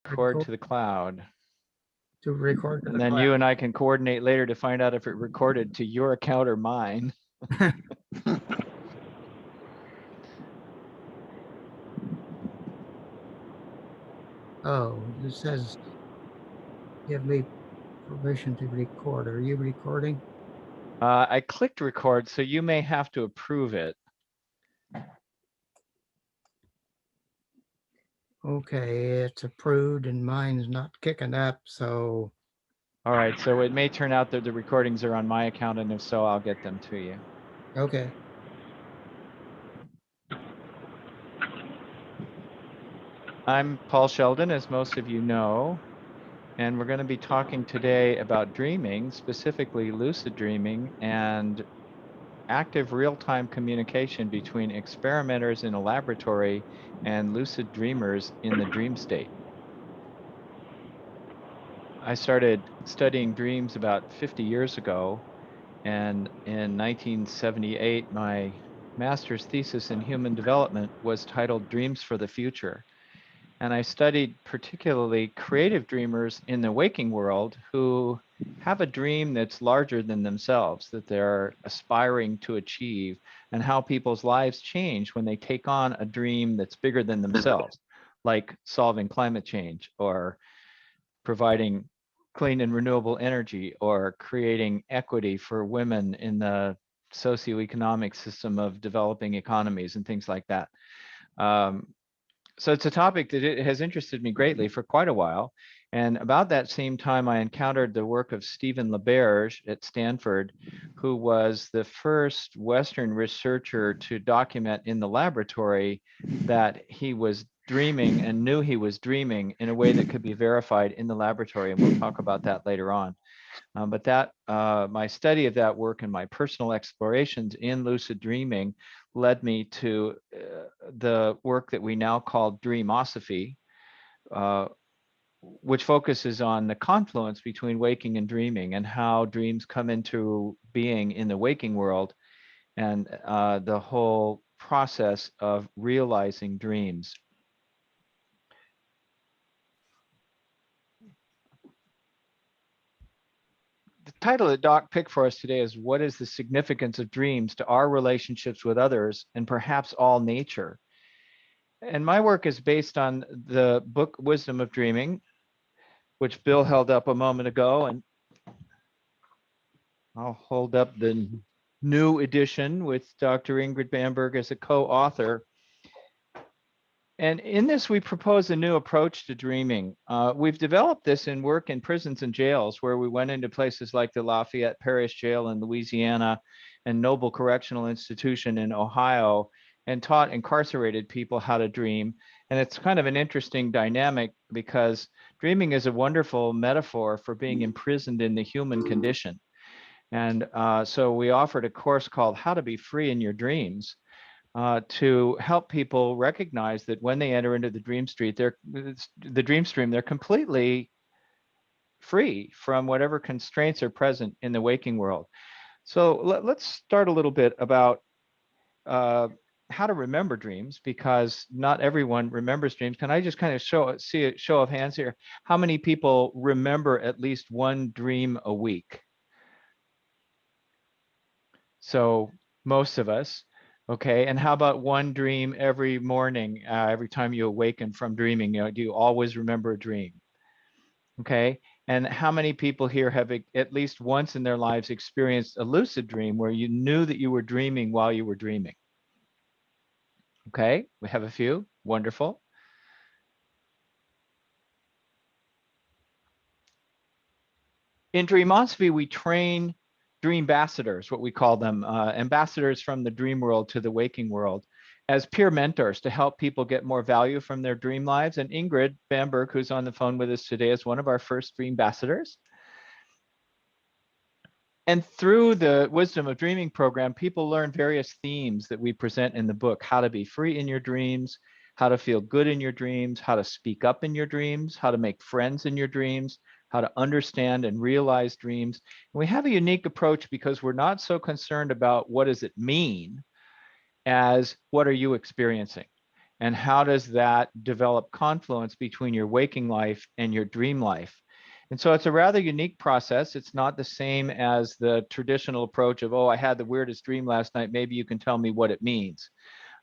Record to the cloud. To record to And the then cloud. you and I can coordinate later to find out if it recorded to your account or mine. Oh, it says give me permission to record. Are you recording? I clicked record, so you may have to approve it. Okay, it's approved and mine's not kicking up, so All right, so it may turn out that the recordings are on my account, and if so, I'll get them to you. okay. I'm Paul Sheldon, as most of you know, and we're going to be talking today about dreaming, specifically lucid dreaming and active real-time communication between experimenters in a laboratory and lucid dreamers in the dream state. I started studying dreams about 50 years ago, and in 1978, my master's thesis in human development was titled Dreams for the Future. And I studied particularly creative dreamers in the waking world who have a dream that's larger than themselves, that they're aspiring to achieve, and how people's lives change when they take on a dream that's bigger than themselves, like solving climate change or providing clean and renewable energy or creating equity for women in the socioeconomic system of developing economies and things like that. Um, so it's a topic that it has interested me greatly for quite a while. And about that same time, I encountered the work of Stephen LaBerge at Stanford, who was the first Western researcher to document in the laboratory that he was dreaming and knew he was dreaming in a way that could be verified in the laboratory. And we'll talk about that later on. But that my study of that work and my personal explorations in lucid dreaming led me to the work that we now call Dreamosophy, uh, which focuses on the confluence between waking and dreaming and how dreams come into being in the waking world and the whole process of realizing dreams. The title that Doc picked for us today is What is the Significance of Dreams to Our Relationships with Others and Perhaps All Nature? And my work is based on the book Wisdom of Dreaming, which Bill held up a moment ago. And I'll hold up the new edition with Dr. Ingrid Bamberg as a co-author. And in this, we propose a new approach to dreaming. We've developed this in work in prisons and jails, where we went into places like the Lafayette Parish Jail in Louisiana and Noble Correctional Institution in Ohio, and taught incarcerated people how to dream. And it's kind of an interesting dynamic because dreaming is a wonderful metaphor for being imprisoned in the human condition. And so we offered a course called How to Be Free in Your Dreams, to help people recognize that when they enter into the dream stream, they're completely free from whatever constraints are present in the waking world. So let's start a little bit about how to remember dreams, because not everyone remembers dreams. Can I just kind of see a show of hands here? How many people remember at least one dream a week? So most of us. Okay, and how about one dream every morning, every time you awaken from dreaming? Do you always remember a dream? Okay, and how many people here have at least once in their lives experienced a lucid dream where you knew that you were dreaming while you were dreaming? Okay, we have a few. Wonderful. In Dreamosophy, we train dream ambassadors, what we call them, ambassadors from the dream world to the waking world, as peer mentors to help people get more value from their dream lives. And Ingrid Bamberg, who's on the phone with us today, is one of our first dream ambassadors. And through the Wisdom of Dreaming program, people learn various themes that we present in the book: how to be free in your dreams, how to feel good in your dreams, how to speak up in your dreams, how to make friends in your dreams, how to understand and realize dreams. And we have a unique approach because we're not so concerned about what does it mean as what are you experiencing. And how does that develop confluence between your waking life and your dream life? And so it's a rather unique process. It's not the same as the traditional approach of, oh, I had the weirdest dream last night. Maybe you can tell me what it means.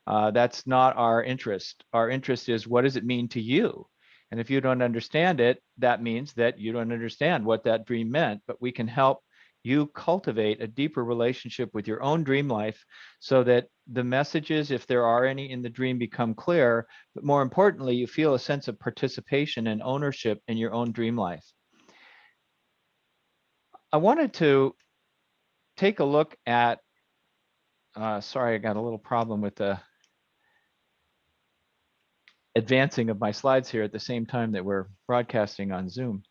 That's not our interest. Our interest is, what does it mean to you? And if you don't understand it, that means that you don't understand what that dream meant. But we can help you cultivate a deeper relationship with your own dream life so that the messages, if there are any in the dream, become clear. But more importantly, you feel a sense of participation and ownership in your own dream life. I wanted to take a look at, sorry, I got a little problem with the advancing of my slides here at the same time that we're broadcasting on Zoom.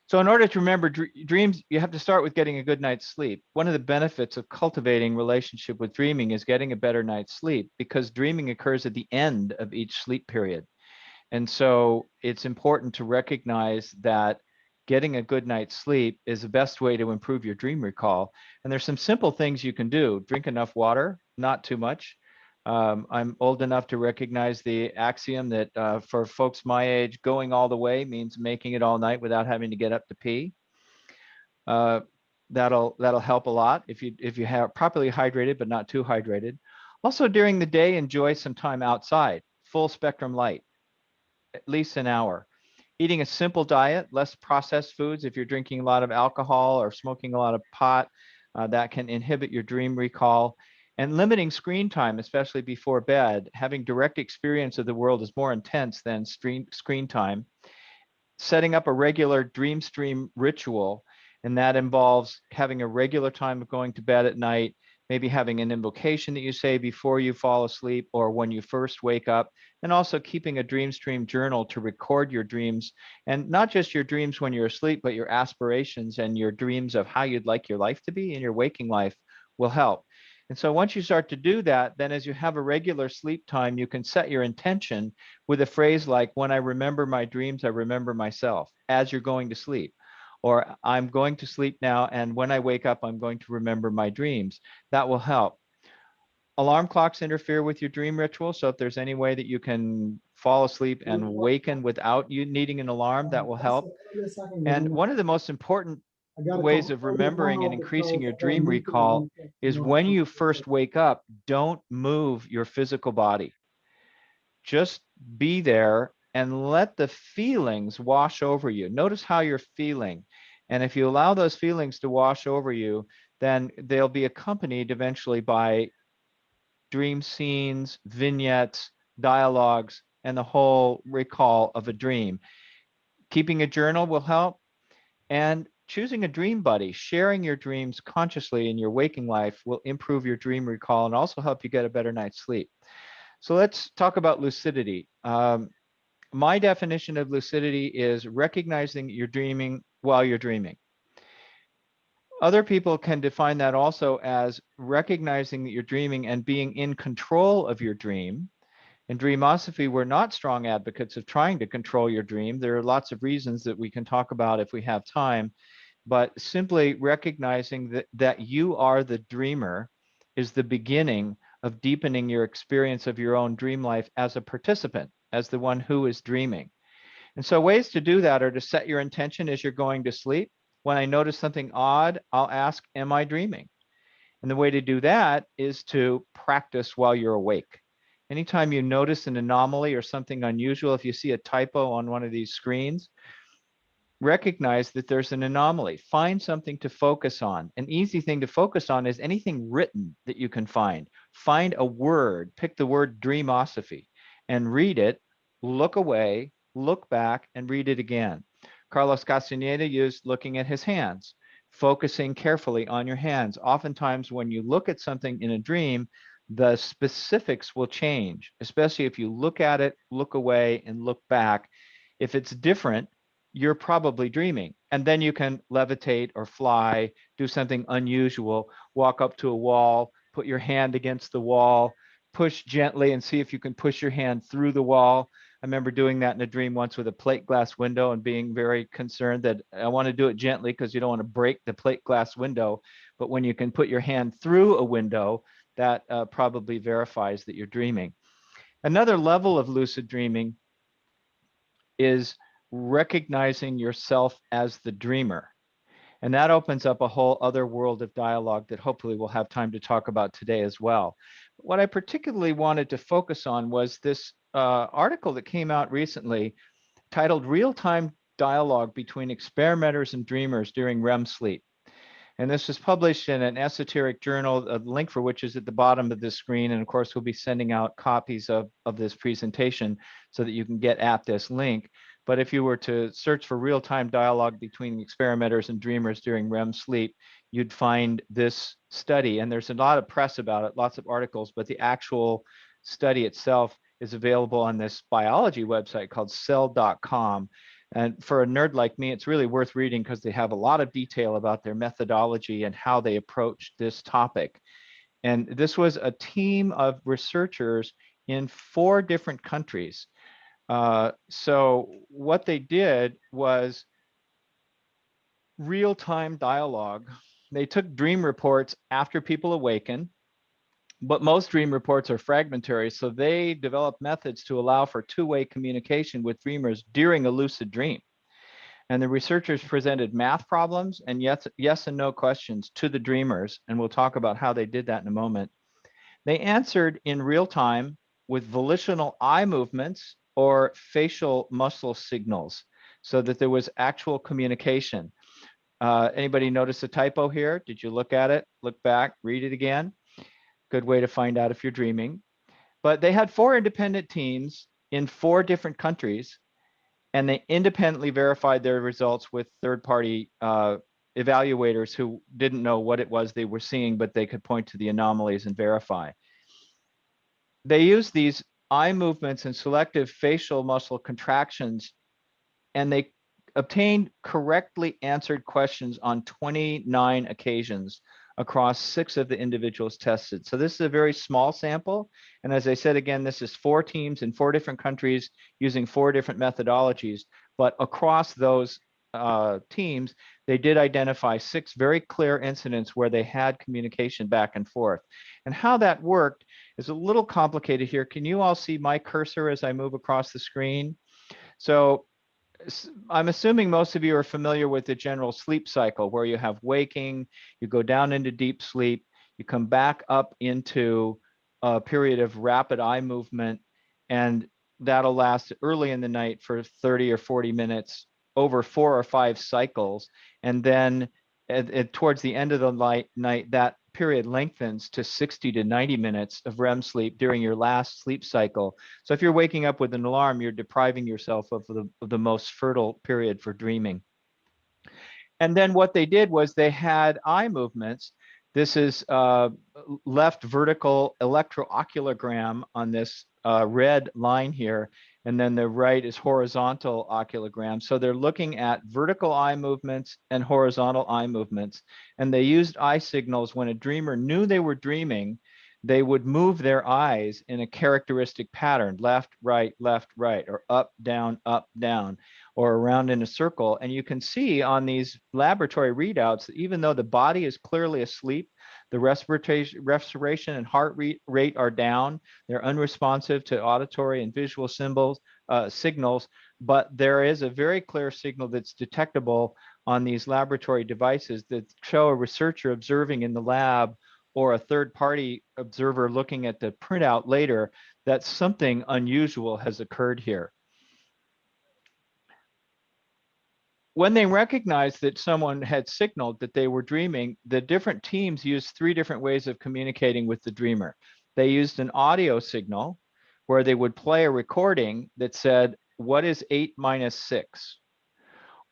So in order to remember dreams, you have to start with getting a good night's sleep. One of the benefits of cultivating relationship with dreaming is getting a better night's sleep, because dreaming occurs at the end of each sleep period. And so it's important to recognize that getting a good night's sleep is the best way to improve your dream recall. And there's some simple things you can do. Drink enough water, not too much. I'm old enough to recognize the axiom that for folks my age, going all the way means making it all night without having to get up to pee. Uh, that'll help a lot if you have properly hydrated but not too hydrated. Also during the day, enjoy some time outside, full spectrum light, at least an hour. Eating a simple diet, less processed foods. If you're drinking a lot of alcohol or smoking a lot of pot, that can inhibit your dream recall. And limiting screen time, especially before bed. Having direct experience of the world is more intense than screen time. Setting up a regular dream stream ritual, and that involves having a regular time of going to bed at night, maybe having an invocation that you say before you fall asleep or when you first wake up, and also keeping a dream stream journal to record your dreams, and not just your dreams when you're asleep, but your aspirations and your dreams of how you'd like your life to be in your waking life will help. And so once you start to do that, then as you have a regular sleep time, you can set your intention with a phrase like, when I remember my dreams, I remember myself, as you're going to sleep. Or I'm going to sleep now, and when I wake up, I'm going to remember my dreams. That will help. Alarm clocks interfere with your dream ritual. So if there's any way that you can fall asleep and waken without you needing an alarm, that will help. And one of the most important ways of remembering and increasing your dream recall is when you first wake up, don't move your physical body. Just be there and let the feelings wash over you. Notice how you're feeling. And if you allow those feelings to wash over you, then they'll be accompanied eventually by dream scenes, vignettes, dialogues, and the whole recall of a dream. Keeping a journal will help. And choosing a dream buddy, sharing your dreams consciously in your waking life, will improve your dream recall and also help you get a better night's sleep. So let's talk about lucidity. My definition of lucidity is recognizing you're dreaming while you're dreaming. Other people can define that also as recognizing that you're dreaming and being in control of your dream. In Dreamosophy, we're not strong advocates of trying to control your dream. There are lots of reasons that we can talk about if we have time, but simply recognizing that you are the dreamer is the beginning of deepening your experience of your own dream life as a participant, as the one who is dreaming. And so ways to do that are to set your intention as you're going to sleep. When I notice something odd, I'll ask, am I dreaming? And the way to do that is to practice while you're awake. Anytime you notice an anomaly or something unusual, if you see a typo on one of these screens, recognize that there's an anomaly. Find something to focus on. An easy thing to focus on is anything written that you can find. Find a word, pick the word Dreamosophy, and read it, look away, look back, and read it again. Carlos Castaneda used looking at his hands, focusing carefully on your hands. Oftentimes, when you look at something in a dream, the specifics will change, especially if you look at it, look away, and look back. If it's different, you're probably dreaming. And then you can levitate or fly, do something unusual, walk up to a wall, put your hand against the wall, push gently and see if you can push your hand through the wall. I remember doing that in a dream once with a plate glass window and being very concerned that I want to do it gently because you don't want to break the plate glass window. But when you can put your hand through a window, that probably verifies that you're dreaming. Another level of lucid dreaming is recognizing yourself as the dreamer. And that opens up a whole other world of dialogue that hopefully we'll have time to talk about today as well. What I particularly wanted to focus on was this article that came out recently titled Real-Time Dialogue Between Experimenters and Dreamers During REM Sleep. And this was published in an esoteric journal, a link for which is at the bottom of this screen. And of course, we'll be sending out copies of this presentation so that you can get at this link. But if you were to search for real-time dialogue between experimenters and dreamers during REM sleep, you'd find this study. And there's a lot of press about it, lots of articles, but the actual study itself is available on this biology website called cell.com. And for a nerd like me, it's really worth reading because they have a lot of detail about their methodology and how they approach this topic. And this was a team of researchers in 4 different countries. So what they did was real-time dialogue. They took dream reports after people awaken, but most dream reports are fragmentary. So they developed methods to allow for two-way communication with dreamers during a lucid dream. And the researchers presented math problems and yes and no questions to the dreamers. And we'll talk about how they did that in a moment. They answered in real time with volitional eye movements or facial muscle signals so that there was actual communication. Anybody notice a typo here? Did you look at it, look back, read it again? Good way to find out if you're dreaming. But they had 4 independent teams in 4 different countries, and they independently verified their results with third-party evaluators who didn't know what it was they were seeing, but they could point to the anomalies and verify. They used these eye movements and selective facial muscle contractions, and they obtained correctly answered questions on 29 occasions across 6 of the individuals tested. So this is a very small sample. And as I said, again, this is 4 teams in 4 different countries using 4 different methodologies. But across those teams, they did identify 6 very clear incidents where they had communication back and forth. And how that worked is a little complicated here. Can you all see my cursor as I move across the screen? So I'm assuming most of you are familiar with the general sleep cycle where you have waking, you go down into deep sleep, you come back up into a period of rapid eye movement, and that'll last early in the night for 30 or 40 minutes over 4 or 5 cycles. And then towards the end of the night, that period lengthens to 60 to 90 minutes of REM sleep during your last sleep cycle. So if you're waking up with an alarm, you're depriving yourself of the most fertile period for dreaming. And then what they did was they had eye movements. This is left vertical electrooculogram on this red line here. And then the right is horizontal oculogram. So they're looking at vertical eye movements and horizontal eye movements. And they used eye signals when a dreamer knew they were dreaming. They would move their eyes in a characteristic pattern, left, right, or up, down, or around in a circle. And you can see on these laboratory readouts that even though the body is clearly asleep, the respiration and heart rate are down. They're unresponsive to auditory and visual signals, but there is a very clear signal that's detectable on these laboratory devices that show a researcher observing in the lab or a third-party observer looking at the printout later that something unusual has occurred here. When they recognized that someone had signaled that they were dreaming, the different teams used 3 different ways of communicating with the dreamer. They used an audio signal where they would play a recording that said, "What is 8 minus 6?"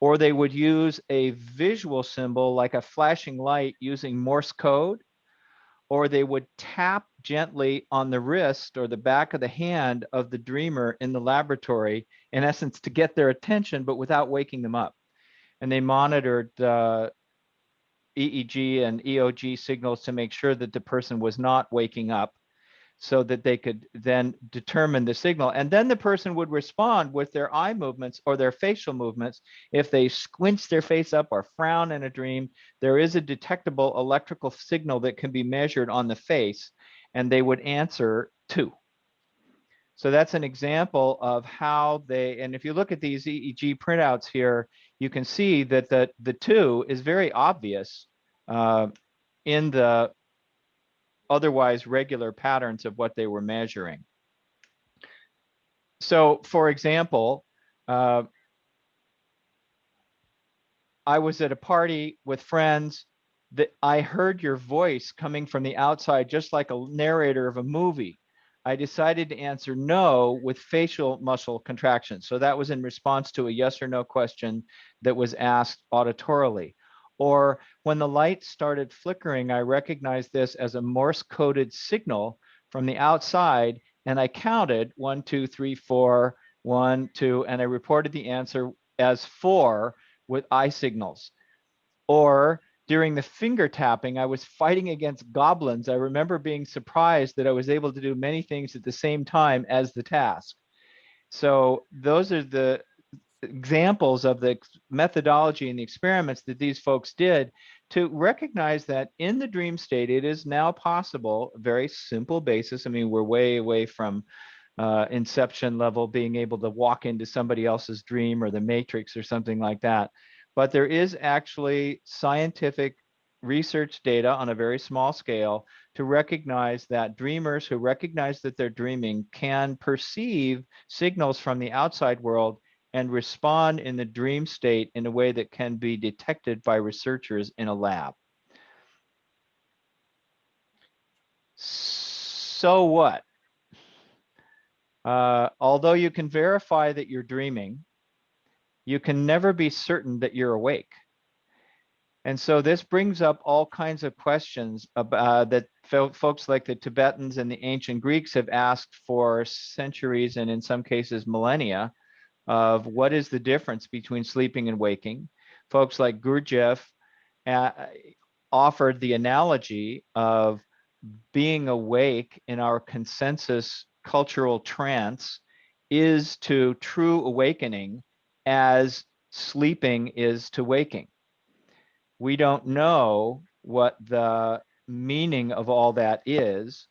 Or they would use a visual symbol like a flashing light using Morse code, or they would tap gently on the wrist or the back of the hand of the dreamer in the laboratory, in essence, to get their attention, but without waking them up. And they monitored EEG and EOG signals to make sure that the person was not waking up so that they could then determine the signal. And then the person would respond with their eye movements or their facial movements. If they squinch their face up or frown in a dream, there is a detectable electrical signal that can be measured on the face, and they would answer 2. So that's an example of how they, and if you look at these EEG printouts here, you can see that the two is very obvious in the otherwise regular patterns of what they were measuring. So for example, I was at a party with friends that I heard your voice coming from the outside, just like a narrator of a movie. I decided to answer no with facial muscle contractions. So that was in response to a yes or no question that was asked auditorily. Or when the light started flickering, I recognized this as a Morse coded signal from the outside. And I counted 1, 2, 3, 4, 1, 2, and I reported the answer as 4 with eye signals. Or during the finger tapping, I was fighting against goblins. I remember being surprised that I was able to do many things at the same time as the task. So those are the examples of the methodology and the experiments that these folks did to recognize that in the dream state, it is now possible, a very simple basis. I mean, we're way away from inception level, being able to walk into somebody else's dream or the matrix or something like that. But there is actually scientific research data on a very small scale to recognize that dreamers who recognize that they're dreaming can perceive signals from the outside world and respond in the dream state in a way that can be detected by researchers in a lab. So what? Although you can verify that you're dreaming, you can never be certain that you're awake. And so this brings up all kinds of questions about, that folks like the Tibetans and the ancient Greeks have asked for centuries and in some cases millennia of what is the difference between sleeping and waking. Folks like Gurdjieff offered the analogy of being awake in our consensus cultural trance is to true awakening as sleeping is to waking. We don't know what the meaning of all that is,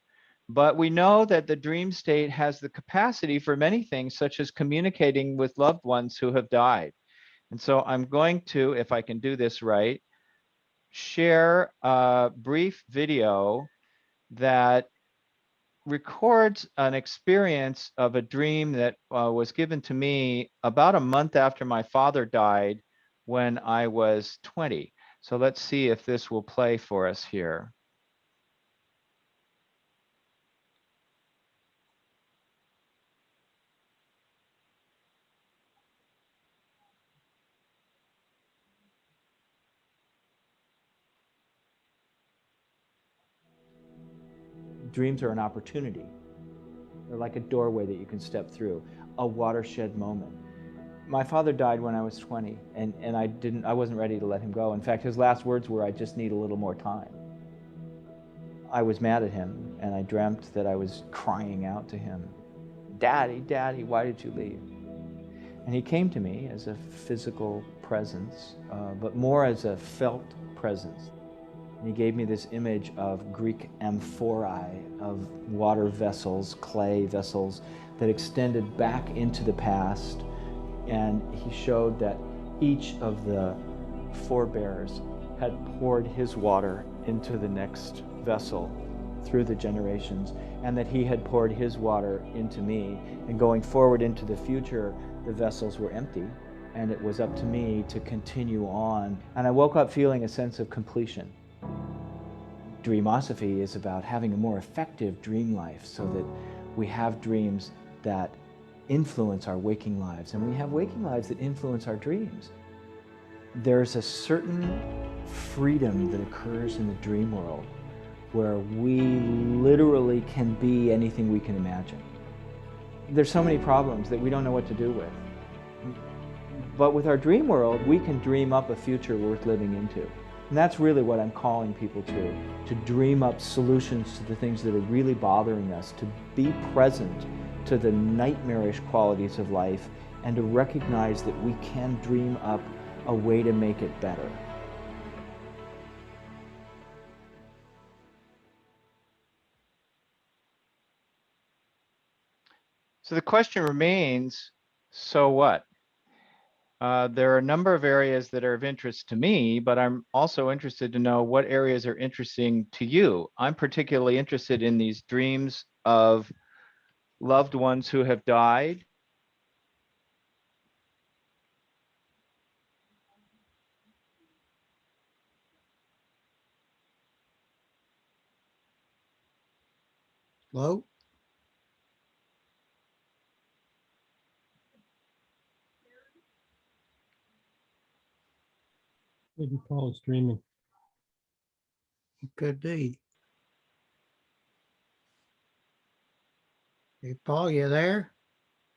but we know that the dream state has the capacity for many things, such as communicating with loved ones who have died. And so I'm going to, if I can do this right, share a brief video that records an experience of a dream that was given to me about a month after my father died when I was 20. So let's see if this will play for us here. Dreams are an opportunity. They're like a doorway that you can step through, a watershed moment. My father died when I was 20, and I wasn't ready to let him go. In fact, his last words were, "I just need a little more time." I was mad at him, and I dreamt that I was crying out to him, "Daddy, Daddy, why did you leave?" And he came to me as a physical presence, but more as a felt presence. And he gave me this image of Greek amphorae, of water vessels, clay vessels that extended back into the past. And he showed that each of the forebears had poured his water into the next vessel through the generations, and that he had poured his water into me. And going forward into the future, the vessels were empty, and it was up to me to continue on. And I woke up feeling a sense of completion. Dreamosophy is about having a more effective dream life so that we have dreams that influence our waking lives, and we have waking lives that influence our dreams. There's a certain freedom that occurs in the dream world where we literally can be anything we can imagine. There's so many problems that we don't know what to do with. But with our dream world, we can dream up a future worth living into. And that's really what I'm calling people to dream up solutions to the things that are really bothering us, to be present to the nightmarish qualities of life, and to recognize that we can dream up a way to make it better. So the question remains, so what? There are a number of areas that are of interest to me, but I'm also interested to know what areas are interesting to you. I'm particularly interested in these dreams of loved ones who have died. Hello? Maybe Paul is dreaming. It could be. Hey, Paul, you there?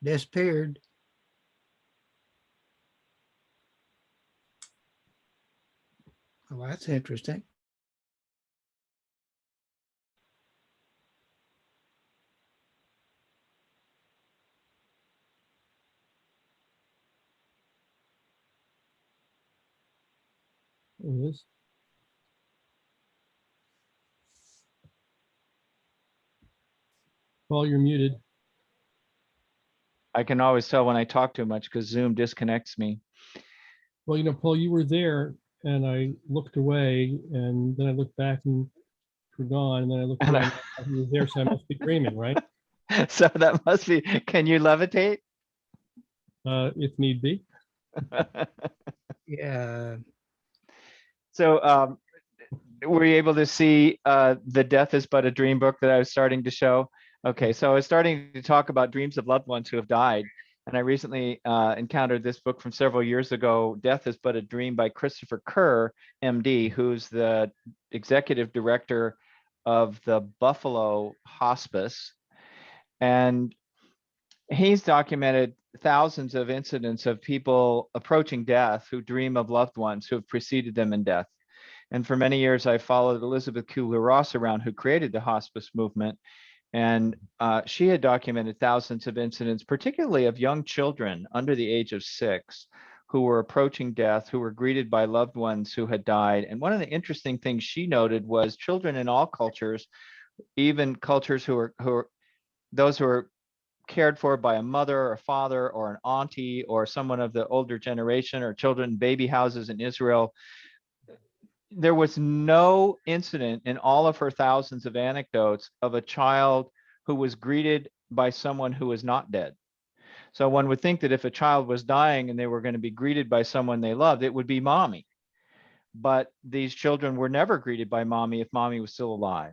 Disappeared. Oh, that's interesting. There he is. Paul, you're muted. I can always tell when I talk too much because Zoom disconnects me. Well, Paul, you were there, and I looked away, and then I looked back, and you're gone, and then I looked And away, and you were there, so I must be dreaming, right? so that must be, can you levitate? If need be. Yeah. So were you able to see the Death is But a Dream book that I was starting to show? Okay, so I was starting to talk about dreams of loved ones who have died. And I recently encountered this book from several years ago, Death is But a Dream by Christopher Kerr, MD, who's the executive director of the Buffalo Hospice. And he's documented thousands of incidents of people approaching death who dream of loved ones who have preceded them in death. And for many years, I followed Elizabeth Kubler-Ross around, who created the hospice movement. And she had documented thousands of incidents, particularly of young children under the age of 6, who were approaching death, who were greeted by loved ones who had died. And one of the interesting things she noted was children in all cultures, even cultures who are those who are cared for by a mother or father or an auntie or someone of the older generation, or children in baby houses in Israel, there was no incident in all of her thousands of anecdotes of a child who was greeted by someone who was not dead. So one would think that if a child was dying and they were going to be greeted by someone they loved, it would be mommy. But these children were never greeted by mommy if mommy was still alive.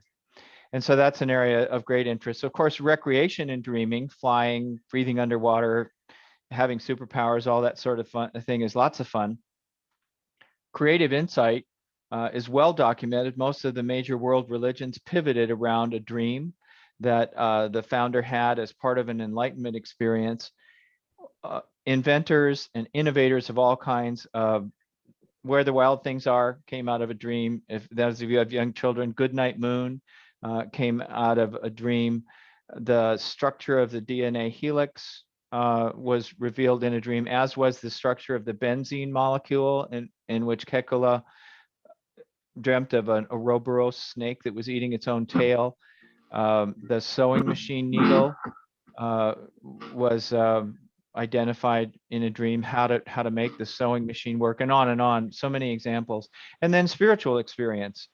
And so that's an area of great interest. Of course, recreation and dreaming, flying, breathing underwater, having superpowers, all that sort of fun thing is lots of fun. Creative insight is well documented. Most of the major world religions pivoted around a dream that the founder had as part of an enlightenment experience. Inventors and innovators of all kinds, Where the Wild Things Are came out of a dream. If those of you have young children, Good Night Moon came out of a dream. The structure of the DNA helix was revealed in a dream, as was the structure of the benzene molecule, in which Kekula dreamt of an Ouroboros snake that was eating its own tail. The sewing machine needle was identified in a dream, how to make the sewing machine work, and on and on. So many examples. And then spiritual experience,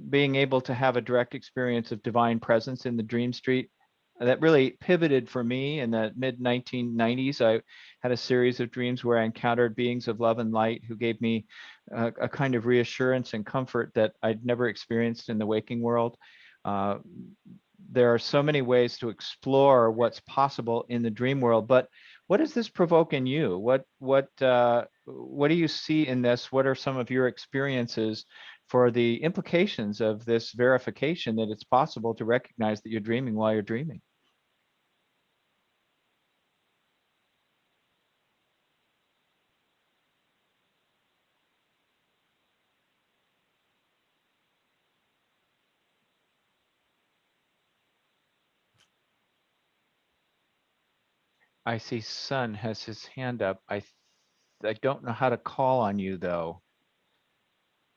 being able to have a direct experience of divine presence in the dream street. That really pivoted for me in the mid 1990s. I had a series of dreams where I encountered beings of love and light who gave me a kind of reassurance and comfort that I'd never experienced in the waking world. Uh, there are so many ways to explore what's possible in the dream world, but what does this provoke in you? What do you see in this? What are some of your experiences for the implications of this verification that it's possible to recognize that you're dreaming while you're dreaming? I see Sun has his hand up. I don't know how to call on you though.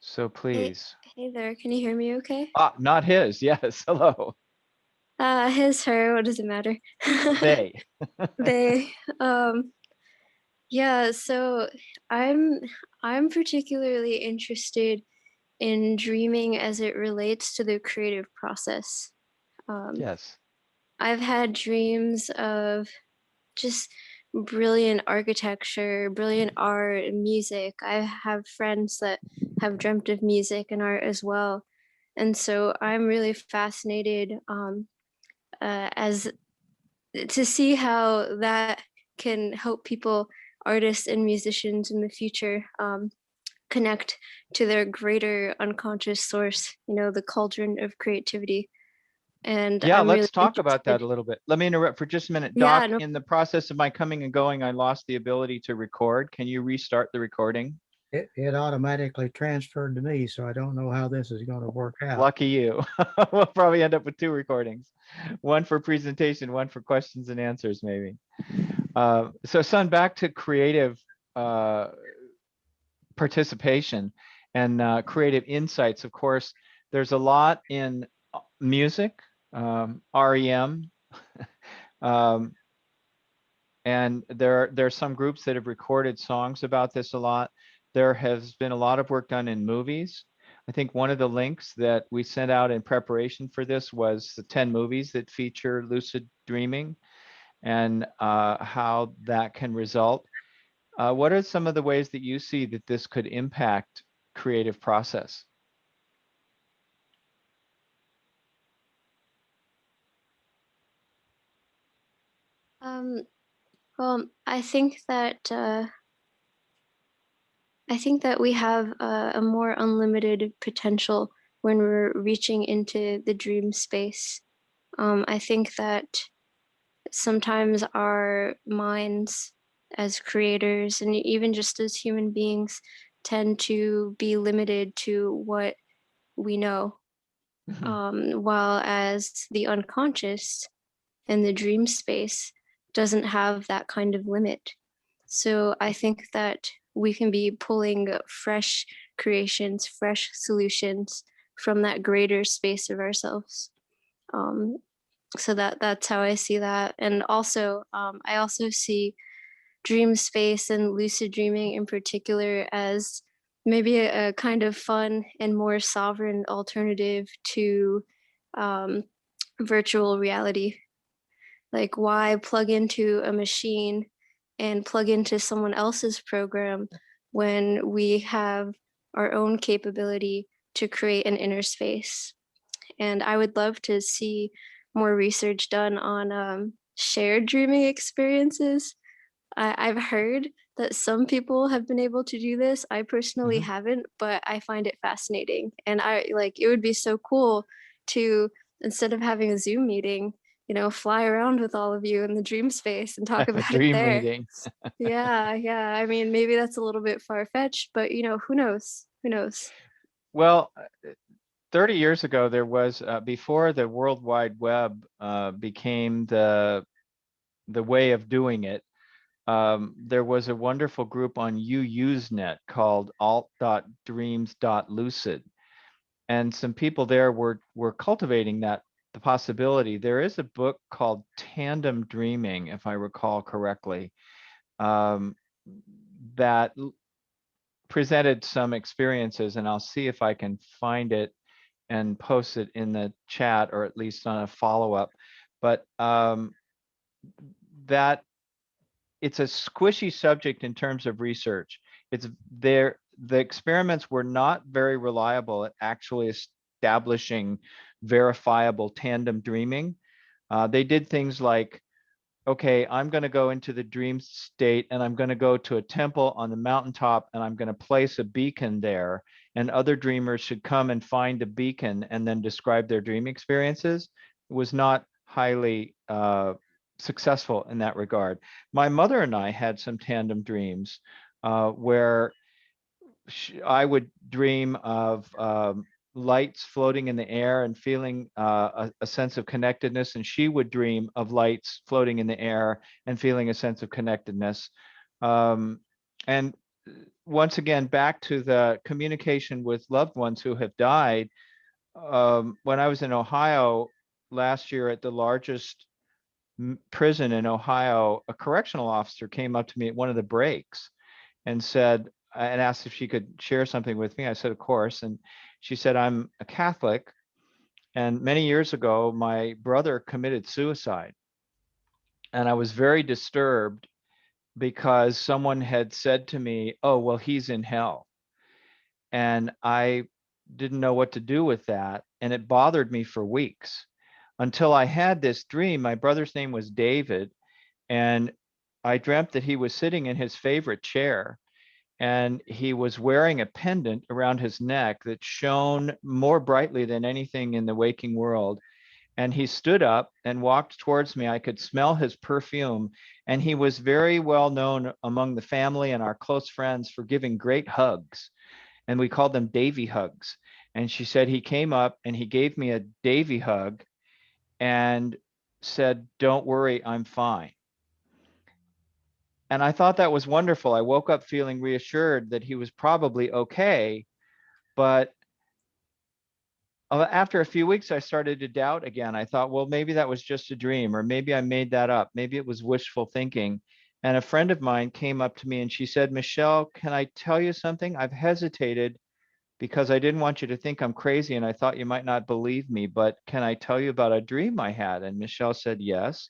So Hey, please. hey there. Can you hear me okay? Ah, not his. Yes. Hello. His, her, what does it matter? They. They. Yeah, so I'm I'm particularly interested in dreaming as it relates to the creative process. Um, Yes. I've had dreams of just brilliant architecture, brilliant art, and music. I have friends that have dreamt of music and art as well. And so I'm really fascinated as to see how that can help people, artists and musicians in the future, connect to their greater unconscious source, the cauldron of creativity. And Yeah, I'm really let's talk about that interested. a little bit. Let me interrupt for just a minute. Yeah, Doc, no. in the process of my coming and going, I lost the ability to record. Can you restart the recording? It automatically transferred to me, so I don't know how this is going to work out. Lucky you. We'll probably end up with 2 recordings, one for presentation, one for questions and answers, maybe. So, Sun, back to creative participation and creative insights. Of course, there's a lot in music, REM, um, and there's some groups that have recorded songs about this a lot. There has been a lot of work done in movies. I think one of the links that we sent out in preparation for this was the 10 movies that feature lucid dreaming and how that can result. What are some of the ways that you see that this could impact creative process? Um, well, I think that we have a more unlimited potential when we're reaching into the dream space. I think that sometimes our minds as creators and even just as human beings tend to be limited to what we know, Mhm. while as the unconscious and the dream space doesn't have that kind of limit. So I think that we can be pulling fresh creations, fresh solutions from that greater space of ourselves. Um, so that's how I see that. And also, I also see dream space and lucid dreaming in particular as maybe a kind of fun and more sovereign alternative to um, virtual reality. Like, why plug into a machine and plug into someone else's program when we have our own capability to create an inner space? And I would love to see more research done on shared dreaming experiences. I've heard that some people have been able to do this. I personally Mhm. haven't, but I find it fascinating. And it would be so cool to, instead of having a Zoom meeting, fly around with all of you in the dream space and talk Have a about it dream there. meeting. Yeah, yeah. I mean, maybe that's a little bit far fetched, but who knows? Who knows? Well, 30 years ago, there was, before the World Wide Web became the way of doing it, there was a wonderful group on UUseNet called alt.dreams.lucid. And some people there were cultivating the possibility. There is a book called Tandem Dreaming, if I recall correctly, um, that presented some experiences, and I'll see if I can find it and post it in the chat or at least on a follow-up. But that it's a squishy subject in terms of research. It's there. The experiments were not very reliable at actually establishing verifiable tandem dreaming. They did things like, okay, I'm going to go into the dream state and I'm going to go to a temple on the mountaintop and I'm going to place a beacon there. And other dreamers should come and find a beacon and then describe their dream experiences. It was not highly successful in that regard. My mother and I had some tandem dreams where I would dream of lights floating in the air and feeling a sense of connectedness, and she would dream of lights floating in the air and feeling a sense of connectedness. And once again, back to the communication with loved ones who have died. When I was in Ohio, last year at the largest prison in Ohio, a correctional officer came up to me at one of the breaks and said, and asked if she could share something with me. I said, of course. And she said, I'm a Catholic. And many years ago, my brother committed suicide. And I was very disturbed because someone had said to me, oh, well, he's in hell. And I didn't know what to do with that. And it bothered me for weeks until I had this dream. My brother's name was David. And I dreamt that he was sitting in his favorite chair and he was wearing a pendant around his neck that shone more brightly than anything in the waking world. And he stood up and walked towards me. I could smell his perfume. And he was very well known among the family and our close friends for giving great hugs. And we called them Davy hugs. And she said he came up and he gave me a Davy hug and said, don't worry, I'm fine. And I thought that was wonderful. I woke up feeling reassured that he was probably okay. But after a few weeks, I started to doubt again. I thought, well, maybe that was just a dream, or maybe I made that up. Maybe it was wishful thinking. And a friend of mine came up to me and she said, Michelle, can I tell you something? I've hesitated because I didn't want you to think I'm crazy and I thought you might not believe me, but can I tell you about a dream I had? And Michelle said, yes.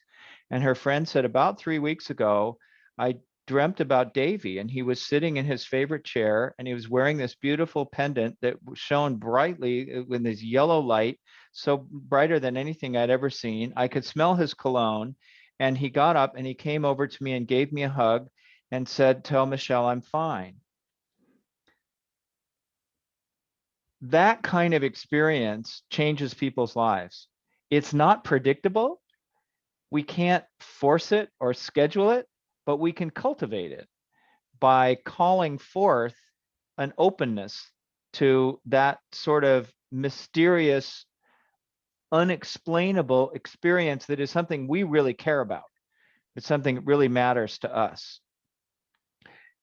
And her friend said, about 3 weeks ago, I dreamt about Davy and he was sitting in his favorite chair and he was wearing this beautiful pendant that shone brightly with this yellow light, so brighter than anything I'd ever seen. I could smell his cologne. And he got up and he came over to me and gave me a hug and said, tell Michelle I'm fine. That kind of experience changes people's lives. It's not predictable. We can't force it or schedule it, but we can cultivate it by calling forth an openness to that sort of mysterious, unexplainable experience that is something we really care about. It's something that really matters to us.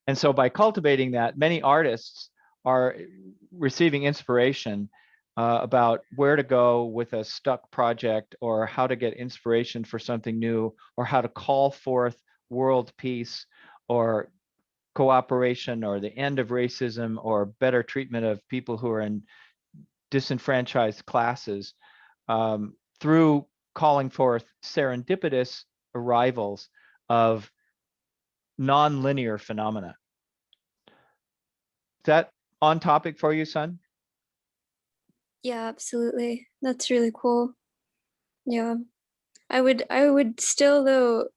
And so by cultivating that, many artists are receiving inspiration about where to go with a stuck project, or how to get inspiration for something new, or how to call forth world peace, or cooperation, or the end of racism, or better treatment of people who are in disenfranchised classes, through calling forth serendipitous arrivals of non-linear phenomena. Is that on topic for you, son? Yeah, absolutely. That's really cool. Yeah. I would still though,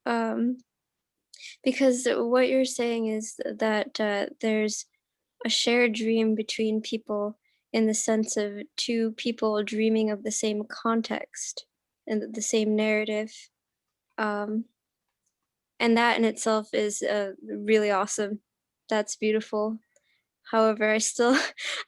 because what you're saying is that there's a shared dream between people in the sense of two people dreaming of the same context and the same narrative. Um, and that in itself is really awesome. That's beautiful. However, I still,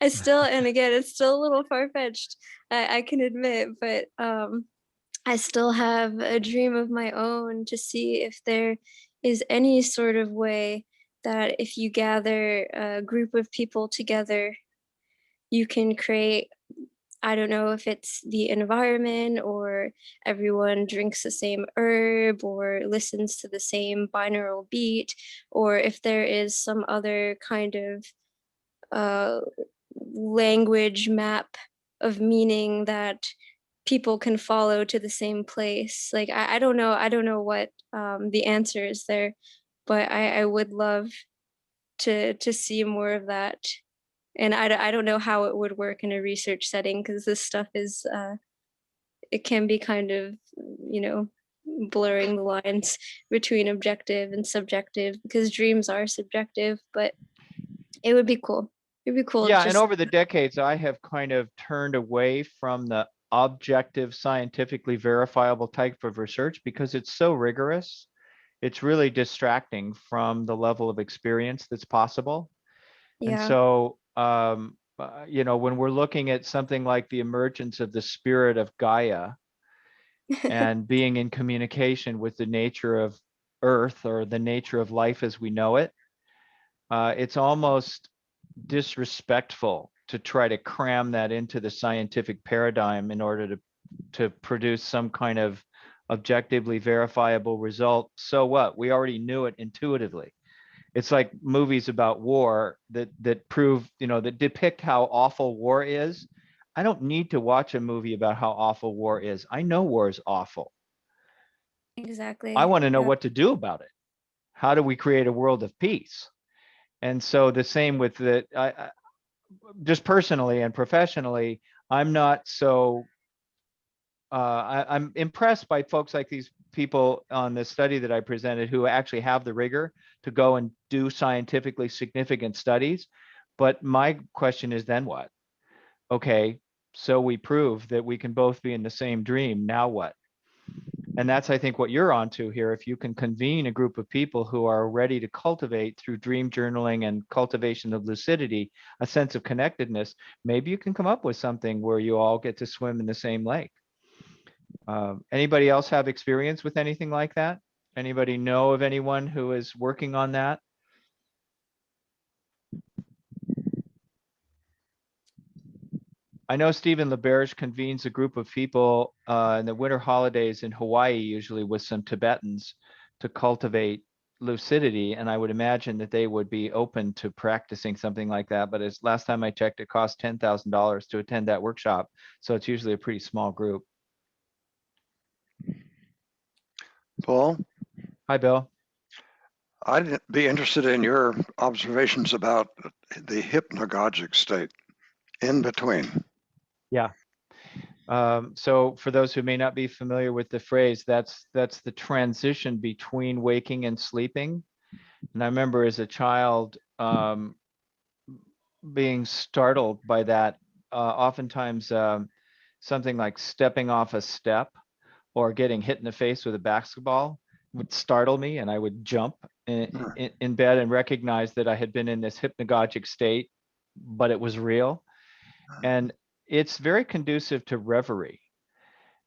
I still, and again, it's still a little far-fetched, I can admit, but I still have a dream of my own to see if there is any sort of way that if you gather a group of people together, you can create, I don't know if it's the environment or everyone drinks the same herb or listens to the same binaural beat, or if there is some other kind of uh, language map of meaning that people can follow to the same place. Like I don't know, I don't know what the answer is there, but I would love to see more of that. And I don't know how it would work in a research setting because this stuff is it can be kind of, you know, blurring the lines between objective and subjective because dreams are subjective, but it would be cool. It'd be cool Yeah, and just over the decades, I have kind of turned away from the objective, scientifically verifiable type of research because it's so rigorous. It's really distracting from the level of experience that's possible. And yeah. so, you know, when we're looking at something like the emergence of the spirit of Gaia and being in communication with the nature of Earth or the nature of life as we know it, it's almost disrespectful to try to cram that into the scientific paradigm in order to to produce some kind of objectively verifiable result. So what? We already knew it intuitively. It's like movies about war that prove, that depict how awful war is. I don't need to watch a movie about how awful war is. I know war is awful. Exactly. I want to know Yeah. what to do about it. How do we create a world of peace? And so the same with just personally and professionally, I'm not so I'm impressed by folks like these people on the study that I presented who actually have the rigor to go and do scientifically significant studies. But my question is, then what? Okay, so we prove that we can both be in the same dream. Now what? And that's, I think, what you're onto here. If you can convene a group of people who are ready to cultivate through dream journaling and cultivation of lucidity, a sense of connectedness, maybe you can come up with something where you all get to swim in the same lake. Anybody else have experience with anything like that? Anybody know of anyone who is working on that? I know Stephen LaBerge convenes a group of people in the winter holidays in Hawaii, usually with some Tibetans, to cultivate lucidity. And I would imagine that they would be open to practicing something like that. But as last time I checked, it cost $10,000 to attend that workshop. So it's usually a pretty small group. Paul, Hi, Bill. I'd be interested in your observations about the hypnagogic state in between. Yeah. So for those who may not be familiar with the phrase, that's the transition between waking and sleeping. And I remember as a child being startled by that, oftentimes something like stepping off a step or getting hit in the face with a basketball would startle me, and I would jump in bed and recognize that I had been in this hypnagogic state, but it was real. And it's very conducive to reverie.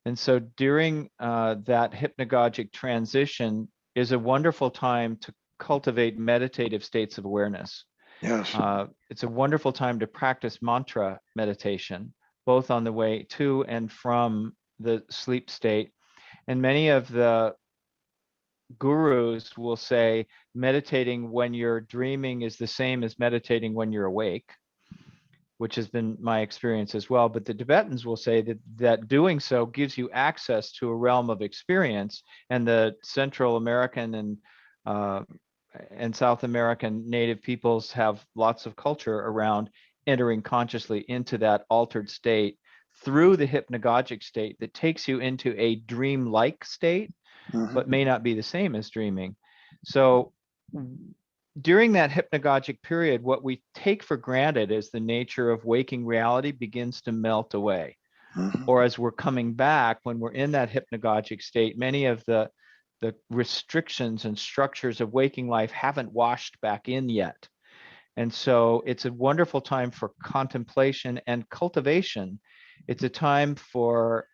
And so during that hypnagogic transition is a wonderful time to cultivate meditative states of awareness. Yes. It's a wonderful time to practice mantra meditation, both on the way to and from the sleep state. And many of the gurus will say meditating when you're dreaming is the same as meditating when you're awake, which has been my experience as well. But the Tibetans will say that doing so gives you access to a realm of experience, and the Central American and South American native peoples have lots of culture around entering consciously into that altered state through the hypnagogic state that takes you into a dream-like state, but may not be the same as dreaming. So during that hypnagogic period, what we take for granted as the nature of waking reality begins to melt away. Or as we're coming back, when we're in that hypnagogic state, many of the restrictions and structures of waking life haven't washed back in yet. And so it's a wonderful time for contemplation and cultivation. It's a time for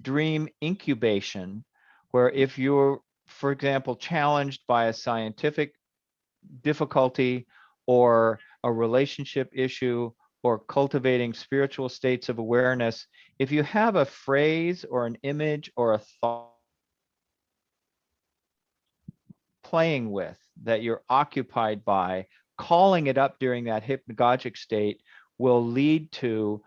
dream incubation, where if you're, for example, challenged by a scientific difficulty or a relationship issue or cultivating spiritual states of awareness, if you have a phrase or an image or a thought playing with that you're occupied by, calling it up during that hypnagogic state will lead to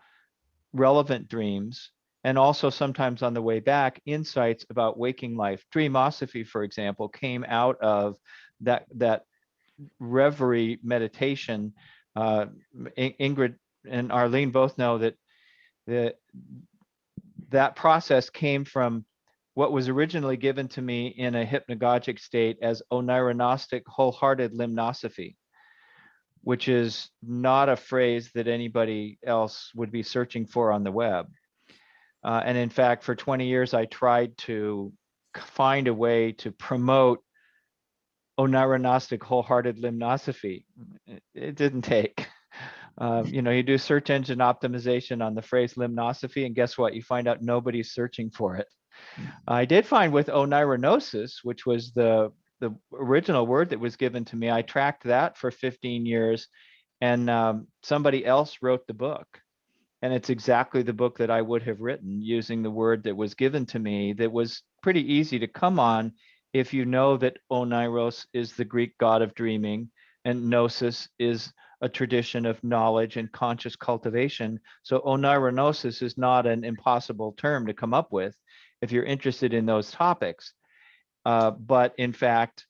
relevant dreams, and also sometimes on the way back, insights about waking life. Dreamosophy, for example, came out of that reverie meditation. Ingrid and Arlene both know that that process came from what was originally given to me in a hypnagogic state as oneironostic wholehearted limnosophy, which is not a phrase that anybody else would be searching for on the web. And in fact, for 20 years, I tried to find a way to promote oneironostic wholehearted limnosophy. It didn't take. You do search engine optimization on the phrase limnosophy, and guess what? You find out nobody's searching for it. I did find with oneironosis, which was the original word that was given to me, I tracked that for 15 years, and somebody else wrote the book. And it's exactly the book that I would have written using the word that was given to me that was pretty easy to come on if you know that Oneiros is the Greek god of dreaming and Gnosis is a tradition of knowledge and conscious cultivation. So oneironosis is not an impossible term to come up with if you're interested in those topics. But in fact,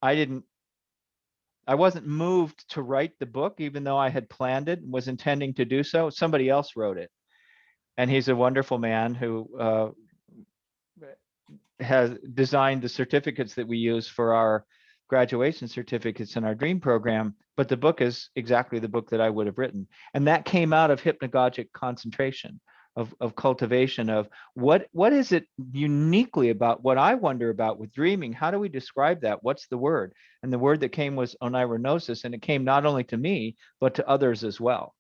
I wasn't moved to write the book, even though I had planned it and was intending to do so. Somebody else wrote it. And he's a wonderful man who has designed the certificates that we use for our graduation certificates in our dream program. But the book is exactly the book that I would have written. And that came out of hypnagogic concentration, of cultivation of what is it uniquely about what I wonder about with dreaming? How do we describe that? What's the word? And the word that came was oneironosis, and it came not only to me, but to others as well,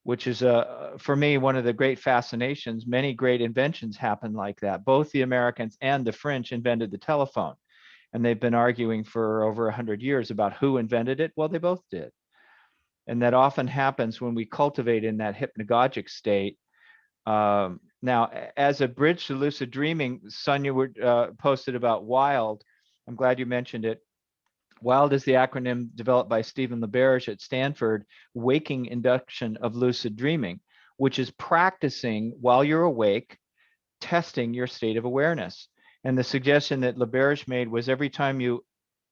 which is for me one of the great fascinations. Many great inventions happen like that. Both the Americans and the French invented the telephone, and they've been arguing for over 100 years about who invented it. Well, they both did. And that often happens when we cultivate in that hypnagogic state. Now, as a bridge to lucid dreaming, Sonia posted about WILD. I'm glad you mentioned it. WILD is the acronym developed by Stephen LaBerge at Stanford, Waking Induction of Lucid Dreaming, which is practicing while you're awake, testing your state of awareness. And the suggestion that LaBerge made was every time you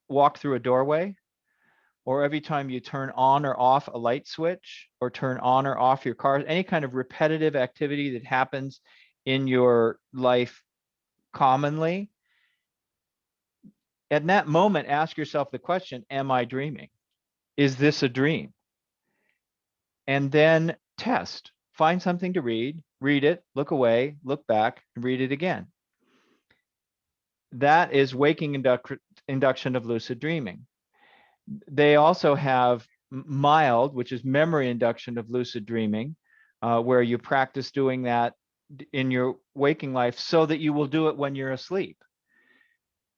walk through a doorway, or every time you turn on or off a light switch, or turn on or off your car, any kind of repetitive activity that happens in your life commonly, at that moment, ask yourself the question, am I dreaming? Is this a dream? And then test. Find something to read it, look away, look back, and read it again. That is waking induction of lucid dreaming. They also have MILD, which is memory induction of lucid dreaming, where you practice doing that in your waking life so that you will do it when you're asleep.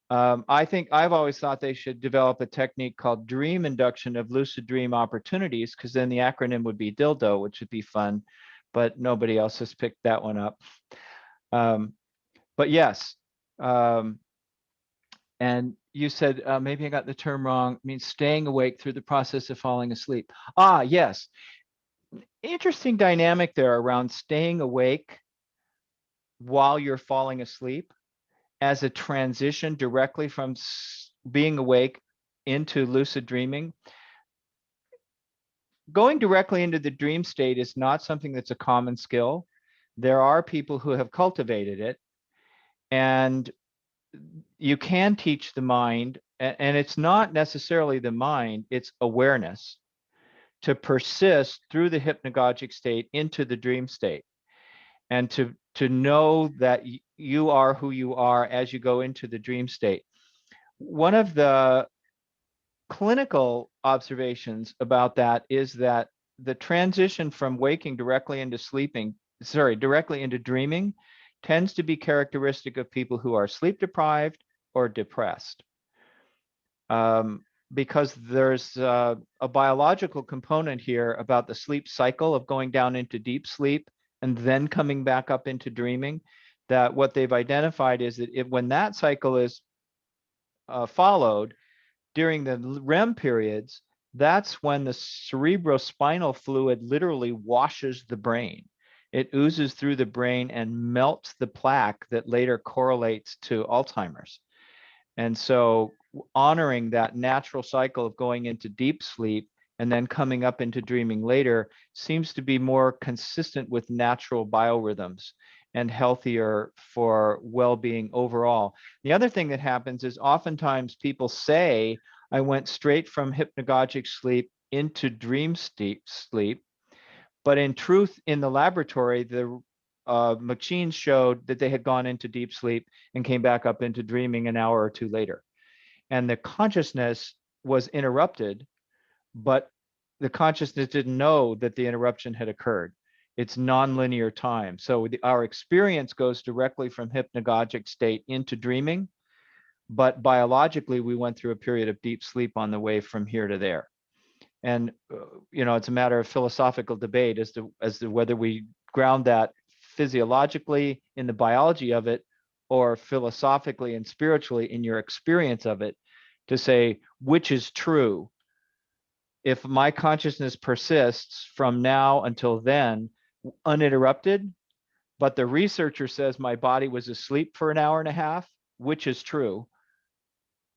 I think I've always thought they should develop a technique called dream induction of lucid dream opportunities, because then the acronym would be DILDO, which would be fun, but nobody else has picked that one up. But yes, and you said, maybe I got the term wrong, it means staying awake through the process of falling asleep. Ah, yes. Interesting dynamic there around staying awake while you're falling asleep as a transition directly from being awake into lucid dreaming. Going directly into the dream state is not something that's a common skill. There are people who have cultivated it, and you can teach the mind, and it's not necessarily the mind, it's awareness, to persist through the hypnagogic state into the dream state, and to know that you are who you are as you go into the dream state. One of the clinical observations about that is that the transition from waking directly into directly into dreaming tends to be characteristic of people who are sleep deprived or depressed. Because there's a biological component here about the sleep cycle of going down into deep sleep and then coming back up into dreaming, that what they've identified is that when that cycle is followed during the REM periods, that's when the cerebrospinal fluid literally washes the brain. It oozes through the brain and melts the plaque that later correlates to Alzheimer's. And so honoring that natural cycle of going into deep sleep and then coming up into dreaming later seems to be more consistent with natural biorhythms and healthier for well-being overall. The other thing that happens is oftentimes people say, I went straight from hypnagogic sleep into dream sleep. But in truth, in the laboratory, the machines showed that they had gone into deep sleep and came back up into dreaming an hour or two later. And the consciousness was interrupted, but the consciousness didn't know that the interruption had occurred. It's nonlinear time. So our experience goes directly from hypnagogic state into dreaming, but biologically, we went through a period of deep sleep on the way from here to there. And it's a matter of philosophical debate as to whether we ground that physiologically in the biology of it, or philosophically and spiritually in your experience of it, to say which is true. If my consciousness persists from now until then uninterrupted, but the researcher says my body was asleep for an hour and a half, which is true?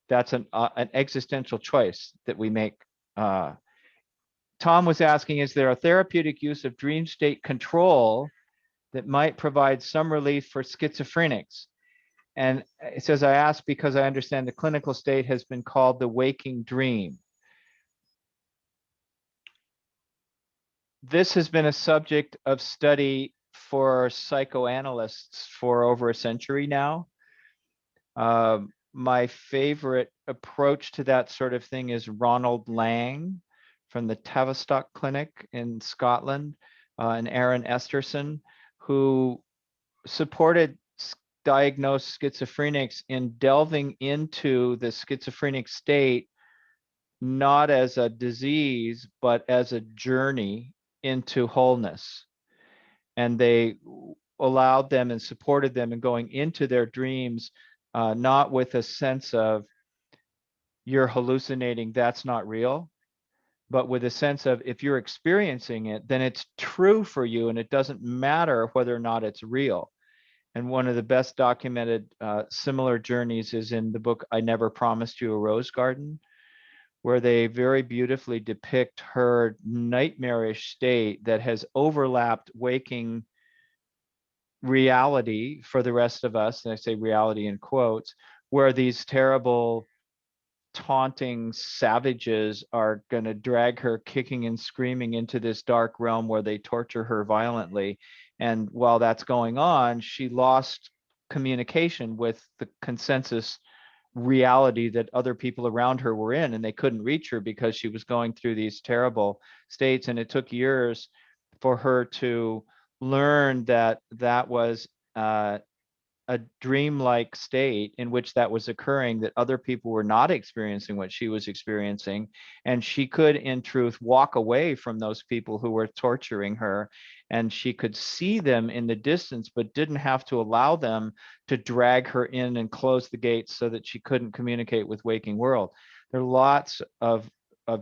That's an existential choice that we make. Tom was asking, is there a therapeutic use of dream state control that might provide some relief for schizophrenics? And it says, I ask because I understand the clinical state has been called the waking dream. This has been a subject of study for psychoanalysts for over a century now. My favorite approach to that sort of thing is Ronald Lang from the Tavistock Clinic in Scotland, and Aaron Esterson, who supported diagnosed schizophrenics in delving into the schizophrenic state, not as a disease, but as a journey into wholeness. And they allowed them and supported them in going into their dreams, not with a sense of you're hallucinating, that's not real, but with a sense of if you're experiencing it, then it's true for you and it doesn't matter whether or not it's real. And one of the best documented similar journeys is in the book, I Never Promised You a Rose Garden, where they very beautifully depict her nightmarish state that has overlapped waking reality for the rest of us. And I say reality in quotes, where these terrible taunting savages are going to drag her kicking and screaming into this dark realm where they torture her violently. And while that's going on, she lost communication with the consensus reality that other people around her were in, and they couldn't reach her because she was going through these terrible states. And it took years for her to learn that that was a dreamlike state in which that was occurring, that other people were not experiencing what she was experiencing. And she could, in truth, walk away from those people who were torturing her. And she could see them in the distance, but didn't have to allow them to drag her in and close the gates so that she couldn't communicate with waking world. There are lots of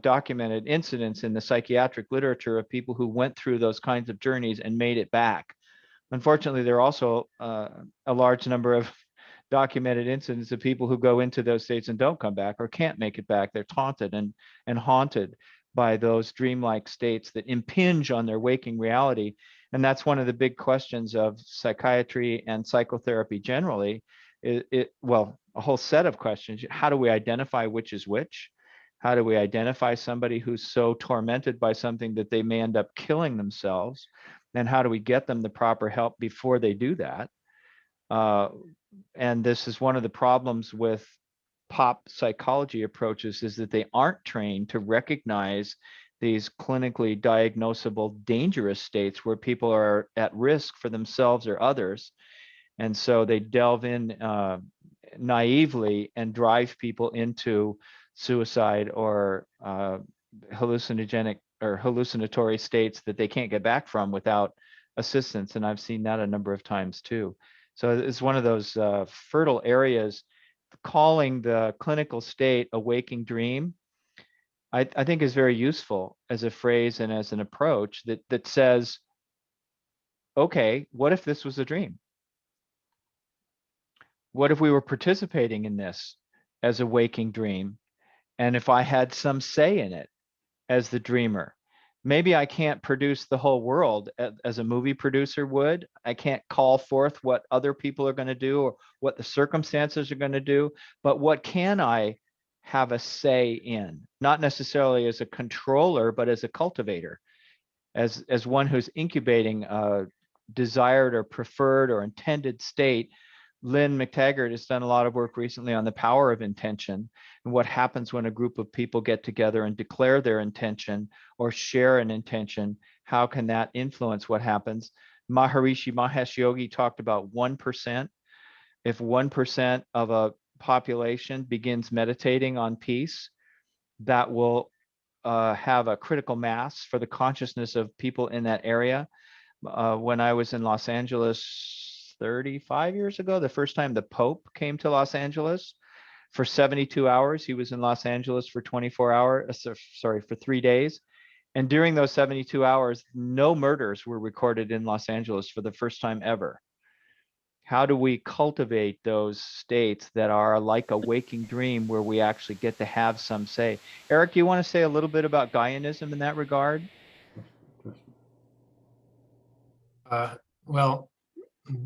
documented incidents in the psychiatric literature of people who went through those kinds of journeys and made it back. Unfortunately, there are also a large number of documented incidents of people who go into those states and don't come back or can't make it back. They're taunted and haunted by those dreamlike states that impinge on their waking reality. And that's one of the big questions of psychiatry and psychotherapy generally. Well, a whole set of questions. How do we identify which is which? How do we identify somebody who's so tormented by something that they may end up killing themselves? And how do we get them the proper help before they do that? And this is one of the problems with pop psychology approaches, is that they aren't trained to recognize these clinically diagnosable dangerous states where people are at risk for themselves or others. And so they delve in naively and drive people into suicide or hallucinogenic or hallucinatory states that they can't get back from without assistance. And I've seen that a number of times too. So it's one of those fertile areas. Calling the clinical state a waking dream, I think is very useful as a phrase and as an approach that says, okay, what if this was a dream? What if we were participating in this as a waking dream? And if I had some say in it as the dreamer? Maybe I can't produce the whole world as a movie producer would. I can't call forth what other people are going to do or what the circumstances are going to do, but what can I have a say in? Not necessarily as a controller, but as a cultivator, as one who's incubating a desired or preferred or intended state. Lynn McTaggart has done a lot of work recently on the power of intention and what happens when a group of people get together and declare their intention or share an intention. How can that influence what happens? Maharishi Mahesh Yogi talked about 1%. If 1% of a population begins meditating on peace, that will have a critical mass for the consciousness of people in that area. When I was in Los Angeles 35 years ago, the first time the Pope came to Los Angeles for 72 hours, he was in Los Angeles for 24 hours, sorry, for 3 days. And during those 72 hours, no murders were recorded in Los Angeles for the first time ever. How do we cultivate those states that are like a waking dream where we actually get to have some say? Eric, do you want to say a little bit about Gaianism in that regard? Well,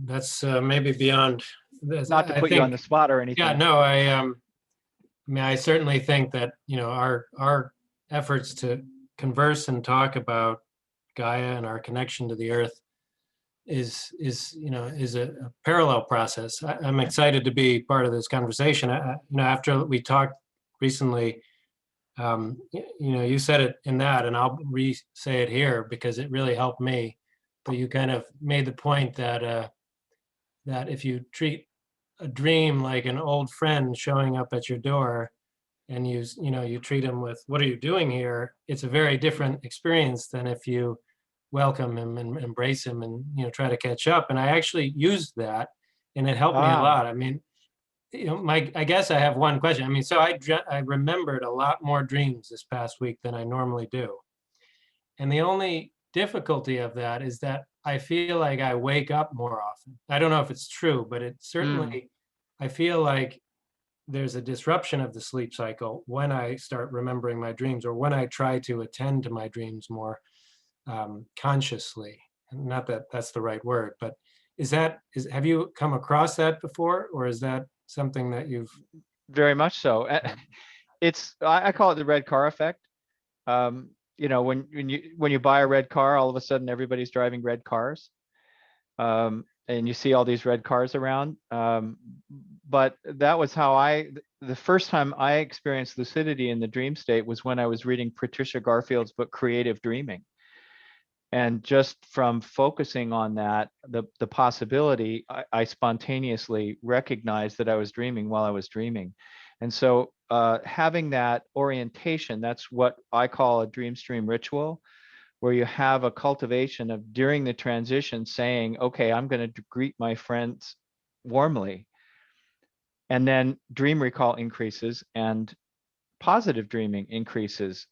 that's maybe beyond this. Not to I put you on the think, spot or yeah, anything. no, I mean, I certainly think that, you know, our efforts to converse and talk about Gaia and our connection to the earth is you know, is a parallel process. I'm excited to be part of this conversation. You know, after we talked recently, you know, you said it in that, and I'll re-say it here because it really helped me. But you kind of made the point that that if you treat a dream like an old friend showing up at your door, and you know, you treat him with, "What are you doing here?" It's a very different experience than if you welcome him and embrace him and, you know, try to catch up. And I actually used that, and it helped me a lot. I mean, you know, I guess I have one question. I mean, so I remembered a lot more dreams this past week than I normally do. And the only difficulty of that is that I feel like I wake up more often. I don't know if it's true, but it certainly, I feel like there's a disruption of the sleep cycle when I start remembering my dreams, or when I try to attend to my dreams more consciously. Not that that's the right word, but have you come across that before, or is that something that you've? Very much so. I call it the red car effect. You know, when you buy a red car, all of a sudden everybody's driving red cars. And you see all these red cars around. But that was how the first time I experienced lucidity in the dream state was when I was reading Patricia Garfield's book, Creative Dreaming. And just from focusing on that, the possibility, I spontaneously recognized that I was dreaming while I was dreaming. And so having that orientation, that's what I call a dream stream ritual, where you have a cultivation of during the transition saying, okay, I'm going to greet my friends warmly. And then dream recall increases and positive dreaming increases.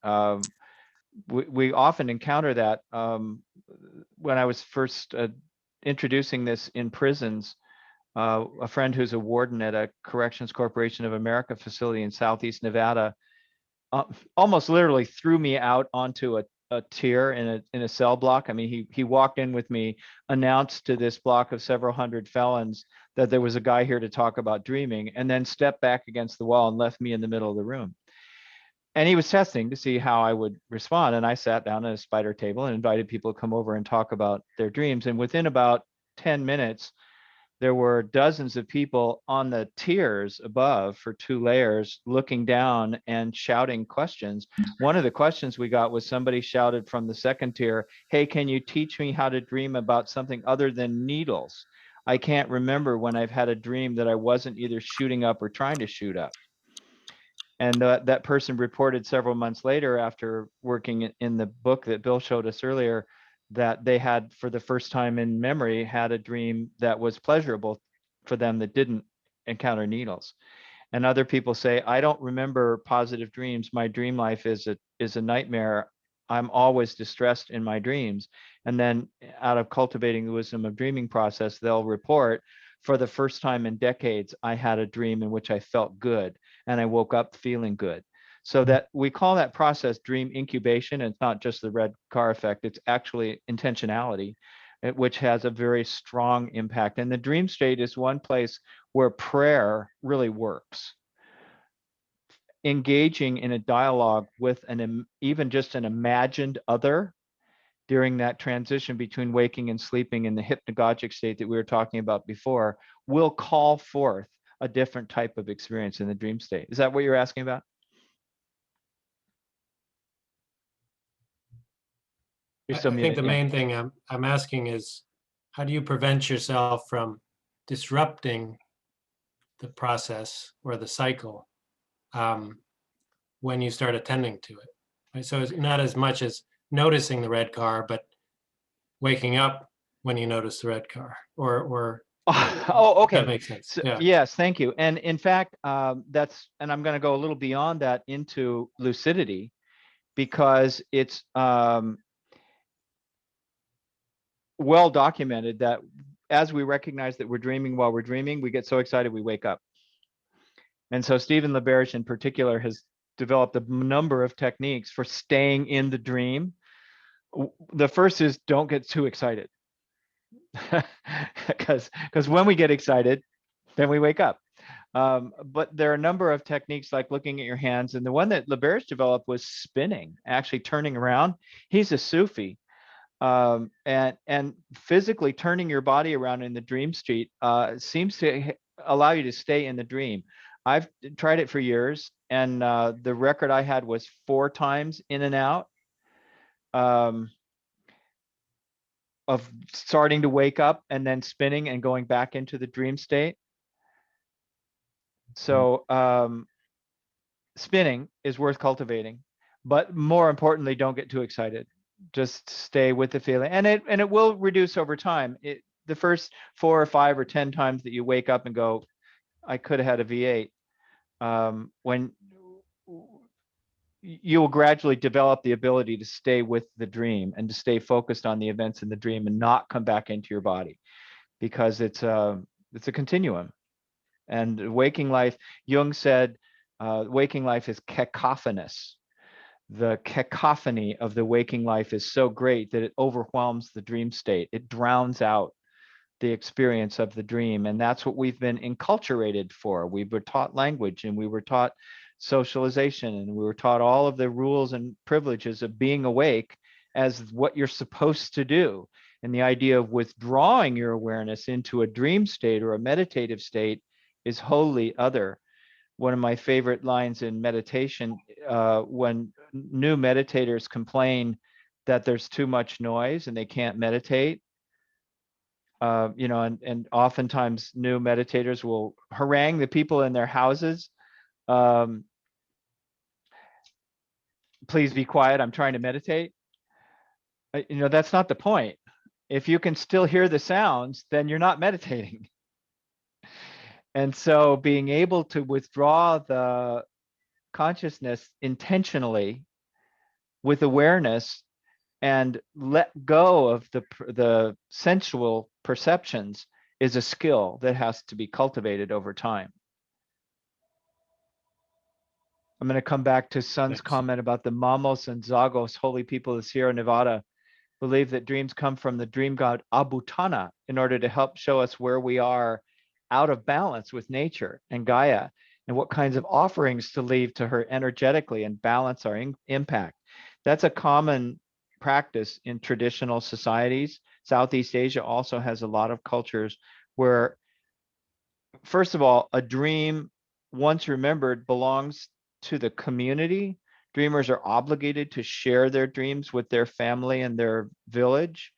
We often encounter that. When I was first introducing this in prisons, a friend who's a warden at a Corrections Corporation of America facility in Southeast Nevada almost literally threw me out onto a tier in a cell block. I mean, he walked in with me, announced to this block of several hundred felons that there was a guy here to talk about dreaming, and then stepped back against the wall and left me in the middle of the room. And he was testing to see how I would respond. And I sat down at a spider table and invited people to come over and talk about their dreams. And within about 10 minutes, there were dozens of people on the tiers above for 2 layers looking down and shouting questions. One of the questions we got was somebody shouted from the second tier, "Hey, can you teach me how to dream about something other than needles? I can't remember when I've had a dream that I wasn't either shooting up or trying to shoot up." And that person reported several months later, after working in the book that Bill showed us earlier, that they had, for the first time in memory, had a dream that was pleasurable for them that didn't encounter needles. And other people say, I don't remember positive dreams. My dream life is a nightmare. I'm always distressed in my dreams. And then out of cultivating the wisdom of dreaming process, they'll report, for the first time in decades, I had a dream in which I felt good and I woke up feeling good. So that we call that process dream incubation. And it's not just the red car effect, it's actually intentionality, which has a very strong impact. And the dream state is one place where prayer really works. Engaging in a dialogue with even just an imagined other during that transition between waking and sleeping in the hypnagogic state that we were talking about before will call forth a different type of experience in the dream state. Is that what you're asking about? I think the main thing I'm asking is, how do you prevent yourself from disrupting the process or the cycle when you start attending to it? Right? So it's not as much as noticing the red car, but waking up when you notice the red car, or Oh, if that okay. makes sense. So, Yeah. yes, thank you. And in fact, and I'm going to go a little beyond that into lucidity, because it's well documented that as we recognize that we're dreaming while we're dreaming, we get so excited we wake up. And so Stephen LaBerge in particular has developed a number of techniques for staying in the dream. The first is don't get too excited. because when we get excited, then we wake up. But there are a number of techniques like looking at your hands, and the one that LaBerge developed was spinning, actually turning around. He's a Sufi, and physically turning your body around in the dream state seems to allow you to stay in the dream. I've tried it for years, and the record I had was 4 times in and out. Of starting to wake up and then spinning and going back into the dream state. So spinning is worth cultivating, but more importantly, don't get too excited. Just stay with the feeling, and it will reduce over time. The first 4 or 5 or 10 times that you wake up and go, I could have had a V8, when you will gradually develop the ability to stay with the dream and to stay focused on the events in the dream and not come back into your body, because it's a continuum. And waking life, Jung said, waking life is cacophonous. The cacophony of the waking life is so great that it overwhelms the dream state. It drowns out the experience of the dream. And that's what we've been enculturated for. We were taught language, and we were taught socialization, and we were taught all of the rules and privileges of being awake as what you're supposed to do. And the idea of withdrawing your awareness into a dream state or a meditative state is wholly other. One of my favorite lines in meditation, when new meditators complain that there's too much noise and they can't meditate, and oftentimes new meditators will harangue the people in their houses. Please be quiet, I'm trying to meditate. That's not the point. If you can still hear the sounds, then you're not meditating. And so being able to withdraw the consciousness intentionally with awareness and let go of the sensual perceptions is a skill that has to be cultivated over time. I'm going to come back to Sun's comment about the Mamos and Zagos, holy people of Sierra Nevada, believe that dreams come from the dream god Abutana in order to help show us where we are out of balance with nature and Gaia, and what kinds of offerings to leave to her energetically and balance our impact. That's a common practice in traditional societies. Southeast Asia also has a lot of cultures where, first of all, a dream, once remembered, belongs to the community. Dreamers are obligated to share their dreams with their family and their village.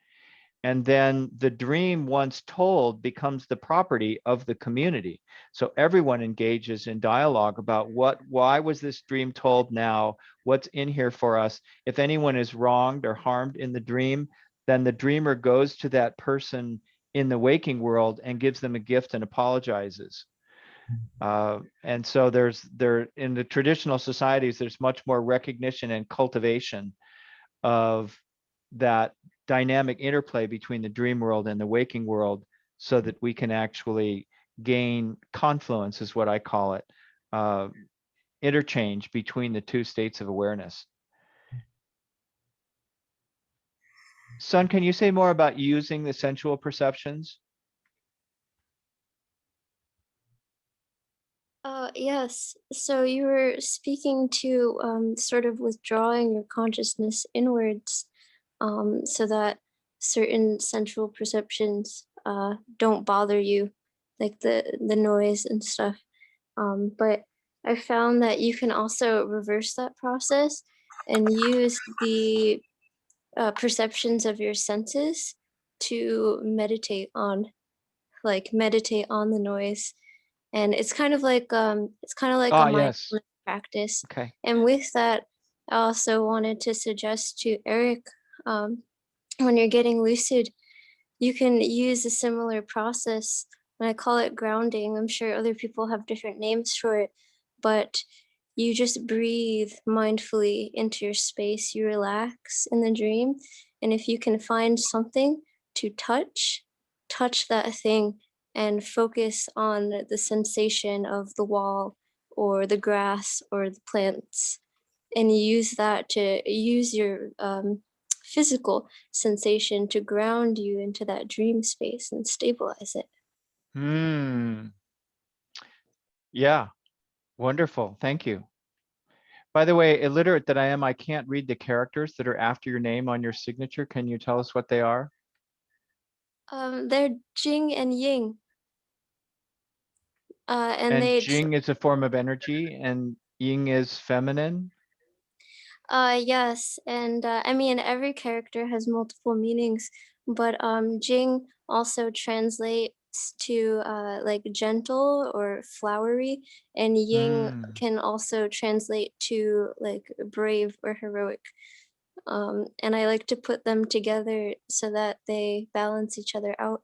And then the dream, once told, becomes the property of the community. So everyone engages in dialogue about why was this dream told now? What's in here for us? If anyone is wronged or harmed in the dream, then the dreamer goes to that person in the waking world and gives them a gift and apologizes. And so in the traditional societies, there's much more recognition and cultivation of that dynamic interplay between the dream world and the waking world, so that we can actually gain confluence, is what I call it, interchange between the two states of awareness. Sun, can you say more about using the sensual perceptions? Yes. So you were speaking to sort of withdrawing your consciousness inwards, so that certain sensual perceptions don't bother you, like the noise and stuff. But I found that you can also reverse that process and use the perceptions of your senses to meditate on the noise. And it's kind of like a Ah, yes. mindfulness practice. Okay. And with that, I also wanted to suggest to Eric, when you're getting lucid, you can use a similar process. And I call it grounding. I'm sure other people have different names for it, but you just breathe mindfully into your space. You relax in the dream. And if you can find something to touch, touch that thing and focus on the sensation of the wall or the grass or the plants, and use that to use your physical sensation to ground you into that dream space and stabilize it. Hmm. Yeah. Wonderful. Thank you. By the way, illiterate that I am, I can't read the characters that are after your name on your signature. Can you tell us what they are? They're Jing and Ying, and And they Jing is a form of energy and Ying is feminine. yes, and I mean every character has multiple meanings, but Jing also translates to like gentle or flowery, and Ying Hmm. can also translate to like brave or heroic. And I like to put them together so that they balance each other out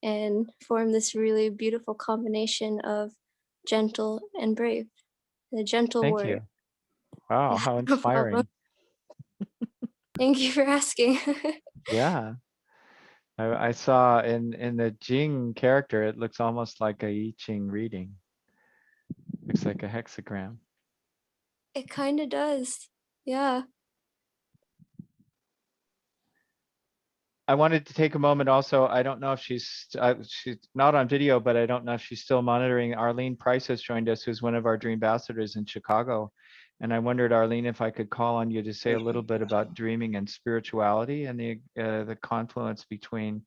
and form this really beautiful combination of gentle and brave. The gentle Thank warrior. you. Wow, Yeah, how no problem. inspiring. Thank you for asking. Yeah. I saw in the Jing character, it looks almost like a I Ching reading. Looks like a hexagram. It kind of does. Yeah. I wanted to take a moment also. I don't know if she's not on video, but I don't know if she's still monitoring. Arlene Price has joined us, who's one of our Dream ambassadors in Chicago. And I wondered, Arlene, if I could call on you to say a little bit about dreaming and spirituality and the confluence between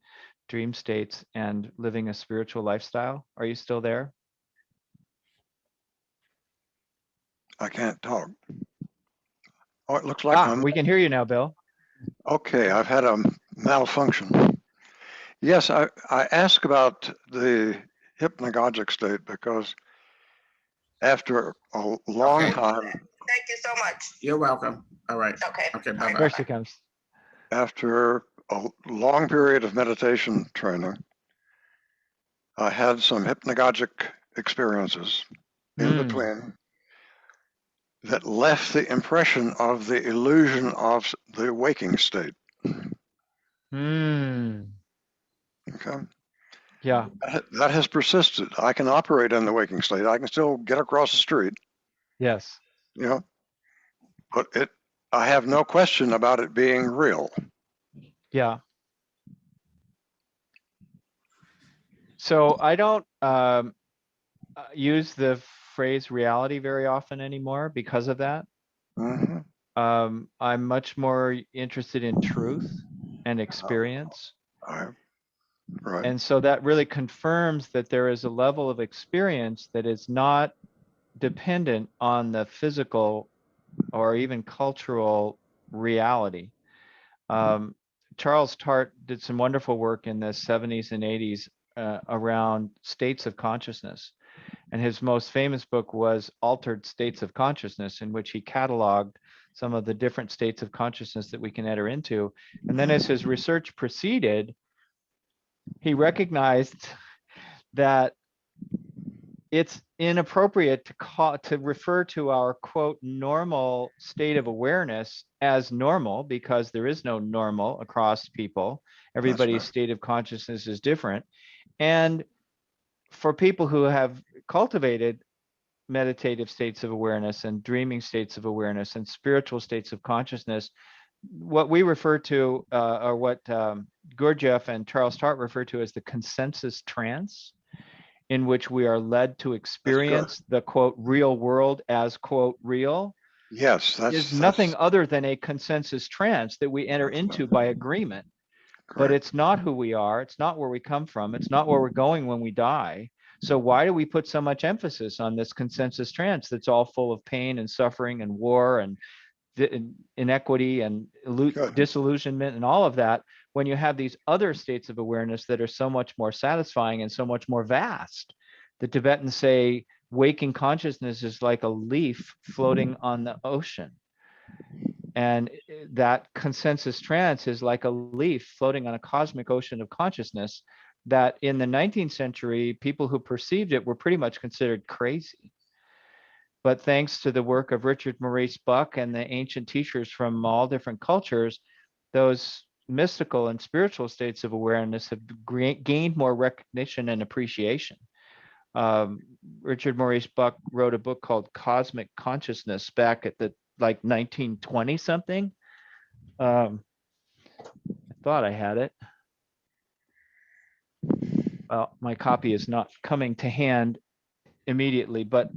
dream states and living a spiritual lifestyle. Are you still there? I can't talk. Oh, it looks like We can hear you now, Bill. okay. I've had a malfunction. Yes, I ask about the hypnagogic state because after a long Okay. time, Thank you so much. You're welcome. All right. Okay. Okay, There bye-bye. she comes. after a long period of meditation training, I had some hypnagogic experiences in Hmm. between that left the impression of the illusion of the waking state. Hmm. Okay. Yeah. That has persisted. I can operate in the waking state. I can still get across the street, Yes. you know, but I have no question about it being real. Yeah. So I don't use the phrase reality very often anymore because of that. hmm I'm much more interested in truth and experience. Right. And so that really confirms that there is a level of experience that is not dependent on the physical or even cultural reality. Charles Tart did some wonderful work in the 70s and 80s around states of consciousness. And his most famous book was Altered States of Consciousness, in which he cataloged some of the different states of consciousness that we can enter into. And then as his research proceeded, he recognized that it's inappropriate to refer to our quote normal state of awareness as normal, because there is no normal across people. Everybody's state of consciousness is different. And for people who have cultivated meditative states of awareness and dreaming states of awareness and spiritual states of consciousness, what we refer to, or what Gurdjieff and Charles Tart refer to as the consensus trance, in which we are led to experience the quote real world as quote real, Yes, is nothing other than a consensus trance that we enter into by agreement. But it's not who we are. It's not where we come from. It's not where we're going when we die. So why do we put so much emphasis on this consensus trance that's all full of pain and suffering and war and inequity and disillusionment and all of that, when you have these other states of awareness that are so much more satisfying and so much more vast? The Tibetans say waking consciousness is like a leaf floating on the ocean. And that consensus trance is like a leaf floating on a cosmic ocean of consciousness that in the 19th century, people who perceived it were pretty much considered crazy. But thanks to the work of Richard Maurice Buck and the ancient teachers from all different cultures, those mystical and spiritual states of awareness have gained more recognition and appreciation. Richard Maurice Buck wrote a book called Cosmic Consciousness back at the like 1920 something. I thought I had it. Well, my copy is not coming to hand immediately, but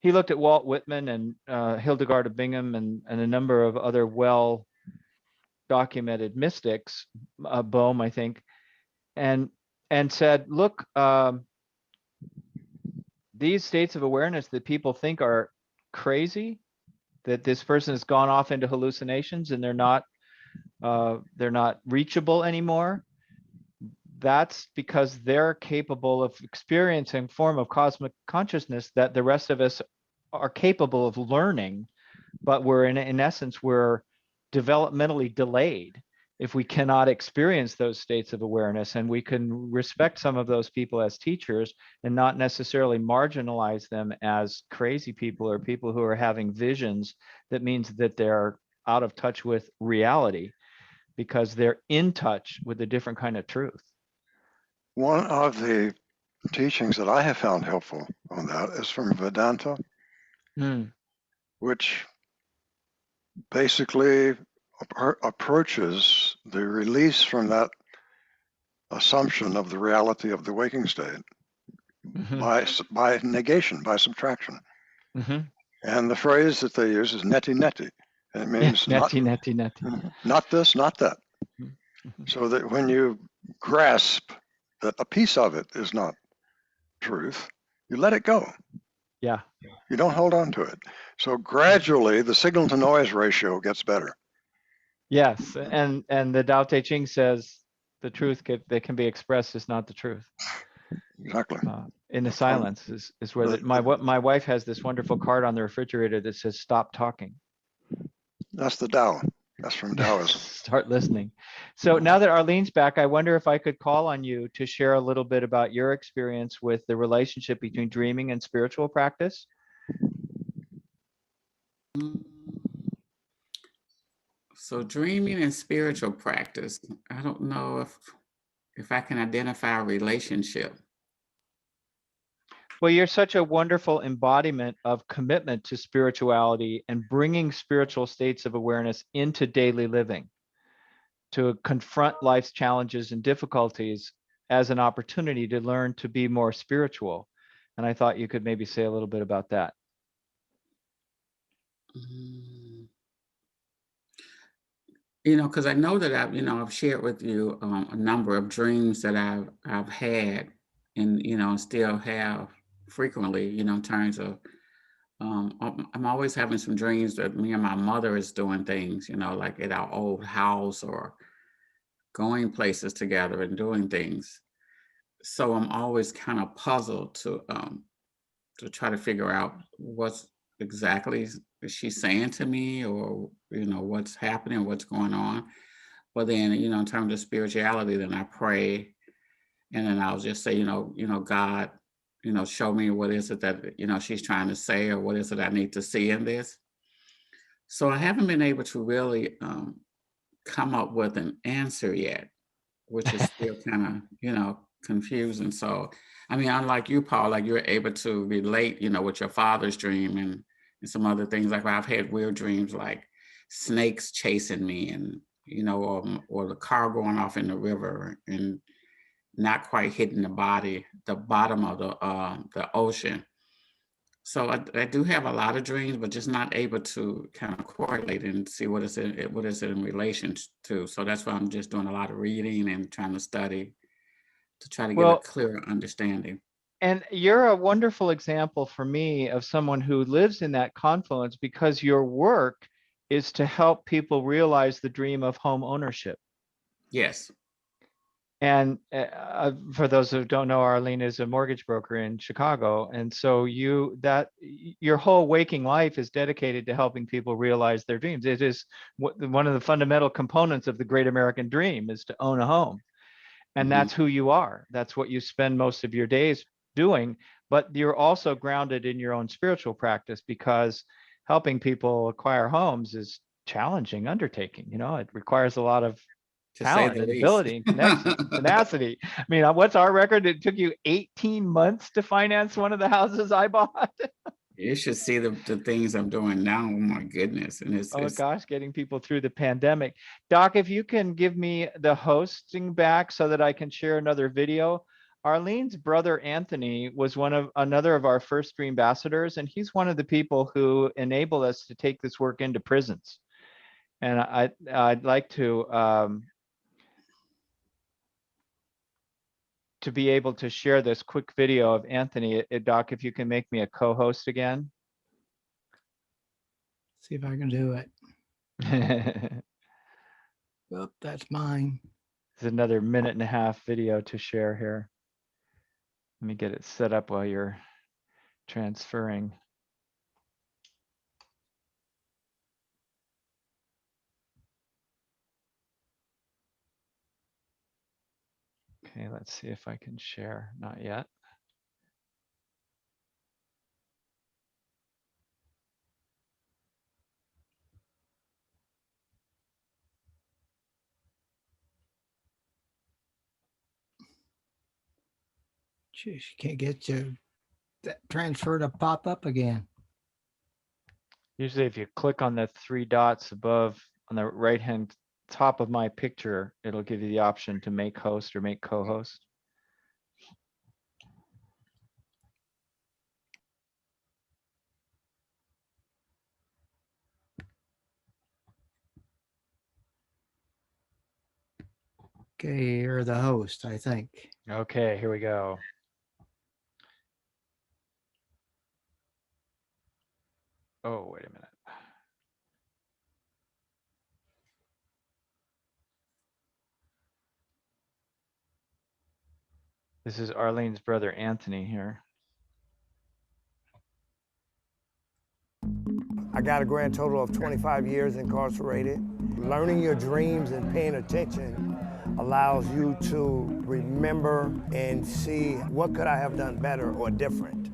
he looked at Walt Whitman and Hildegard of Bingen and a number of other well documented mystics, Bohm, I think, and said, look, these states of awareness that people think are crazy, that this person has gone off into hallucinations and they're not reachable anymore. That's because they're capable of experiencing a form of cosmic consciousness that the rest of us are capable of learning, but we're in essence, we're developmentally delayed if we cannot experience those states of awareness. And we can respect some of those people as teachers and not necessarily marginalize them as crazy people or people who are having visions. That means that they're out of touch with reality because they're in touch with a different kind of truth. One of the teachings that I have found helpful on that is from Vedanta, which basically approaches the release from that assumption of the reality of the waking state by negation, by subtraction. And the phrase that they use is neti neti. And it means not this, not that. So that when you grasp that a piece of it is not truth, you let it go. Yeah. You don't hold on to it. So gradually the signal to noise ratio gets better. Yes. And the Tao Te Ching says the truth that can be expressed is not the truth. Exactly. In the silence is where my wife has this wonderful card on the refrigerator that says, stop talking. That's the Tao. That's from Taoism. Start listening. So now that Arlene's back, I wonder if I could call on you to share a little bit about your experience with the relationship between dreaming and spiritual practice. So dreaming and spiritual practice, I don't know if I can identify a relationship. Well, you're such a wonderful embodiment of commitment to spirituality and bringing spiritual states of awareness into daily living, to confront life's challenges and difficulties as an opportunity to learn to be more spiritual. And I thought you could maybe say a little bit about that. You know, because I know that I've shared with you a number of dreams that I've had and, still have frequently, in terms of, I'm always having some dreams that me and my mother is doing things, like at our old house or going places together and doing things. So I'm always kind of puzzled to try to figure out what's exactly is she saying to me, or what's happening, what's going on. But then in terms of spirituality, then I pray, and then I'll just say God, show me what is it that she's trying to say, or what is it I need to see in this. So I haven't been able to really come up with an answer yet, which is still kind of confusing. So I mean, unlike you, Paul, like you're able to relate, with your father's dream and some other things. Like I've had weird dreams like snakes chasing me and, or the car going off in the river and not quite hitting the bottom of the ocean. So I do have a lot of dreams, but just not able to kind of correlate and see what is it in relation to. So that's why I'm just doing a lot of reading and trying to study to try to get a clearer understanding. And you're a wonderful example for me of someone who lives in that confluence, because your work is to help people realize the dream of home ownership. Yes. And for those who don't know, Arlene is a mortgage broker in Chicago. And so your whole waking life is dedicated to helping people realize their dreams. It is one of the fundamental components of the great American dream is to own a home. And that's who you are. That's what you spend most of your days doing. But you're also grounded in your own spiritual practice, because helping people acquire homes is challenging undertaking. It requires a lot of to say talent the and least. ability and connection, tenacity. I mean, what's our record? It took you 18 months to finance one of the houses I bought. You should see the things I'm doing now. Oh my goodness. And Oh gosh, getting people through the pandemic. Doc, if you can give me the hosting back so that I can share another video. Arlene's brother Anthony was another of our first Dream ambassadors, and he's one of the people who enabled us to take this work into prisons. And I'd like to be able to share this quick video of Anthony. Doc, if you can make me a co-host again. See if I can do it. There's Oh, that's mine. another 1.5-minute video to share here. Let me get it set up while you're transferring. Okay, let's see if I can share. Not yet. Jeez, you can't get that transfer to pop up again. Usually if you click on the 3 dots above on the right-hand top of my picture, it'll give you the option to make host or make co-host. Okay, you're the host, I think. Okay, here we go. Oh, wait a minute. This is Arlene's brother, Anthony, here. I got a grand total of 25 years incarcerated. Learning your dreams and paying attention allows you to remember and see what could I have done better or different.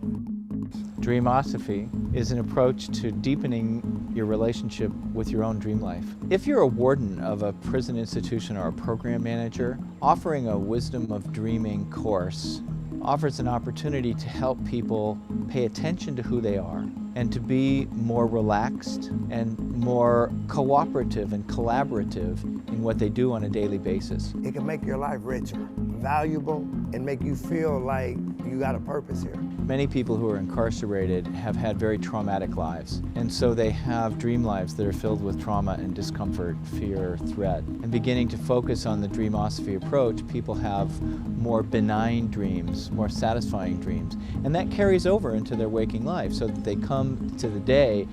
Dreamosophy is an approach to deepening your relationship with your own dream life. If you're a warden of a prison institution or a program manager, offering a Wisdom of Dreaming course offers an opportunity to help people pay attention to who they are and to be more relaxed and more cooperative and collaborative in what they do on a daily basis. It can make your life richer, valuable, and make you feel like you got a purpose here. Many people who are incarcerated have had very traumatic lives, and so they have dream lives that are filled with trauma and discomfort, fear, threat. And beginning to focus on the Dreamosophy approach, people have more benign dreams, more satisfying dreams, and that carries over into their waking life so that they come to the day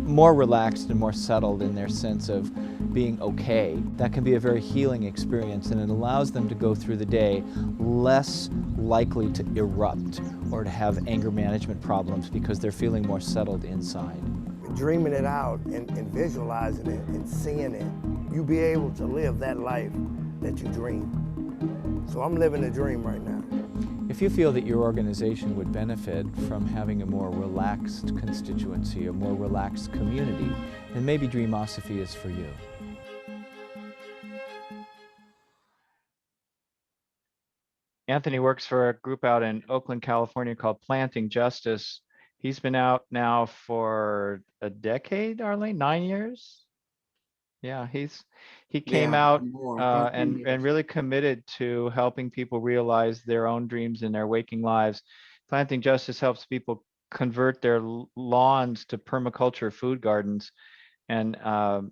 more relaxed and more settled in their sense of being okay. That can be a very healing experience, and it allows them to go through the day less likely to erupt or to have anger management problems because they're feeling more settled inside. Dreaming it out and visualizing it and seeing it, you'll be able to live that life that you dream. So I'm living a dream right now. If you feel that your organization would benefit from having a more relaxed constituency, a more relaxed community, then maybe Dreamosophy is for you. Anthony works for a group out in Oakland, California called Planting Justice. He's been out now for a decade, Arlene, 9 years? Yeah, he came out and really committed to helping people realize their own dreams in their waking lives. Planting Justice helps people convert their lawns to permaculture food gardens. And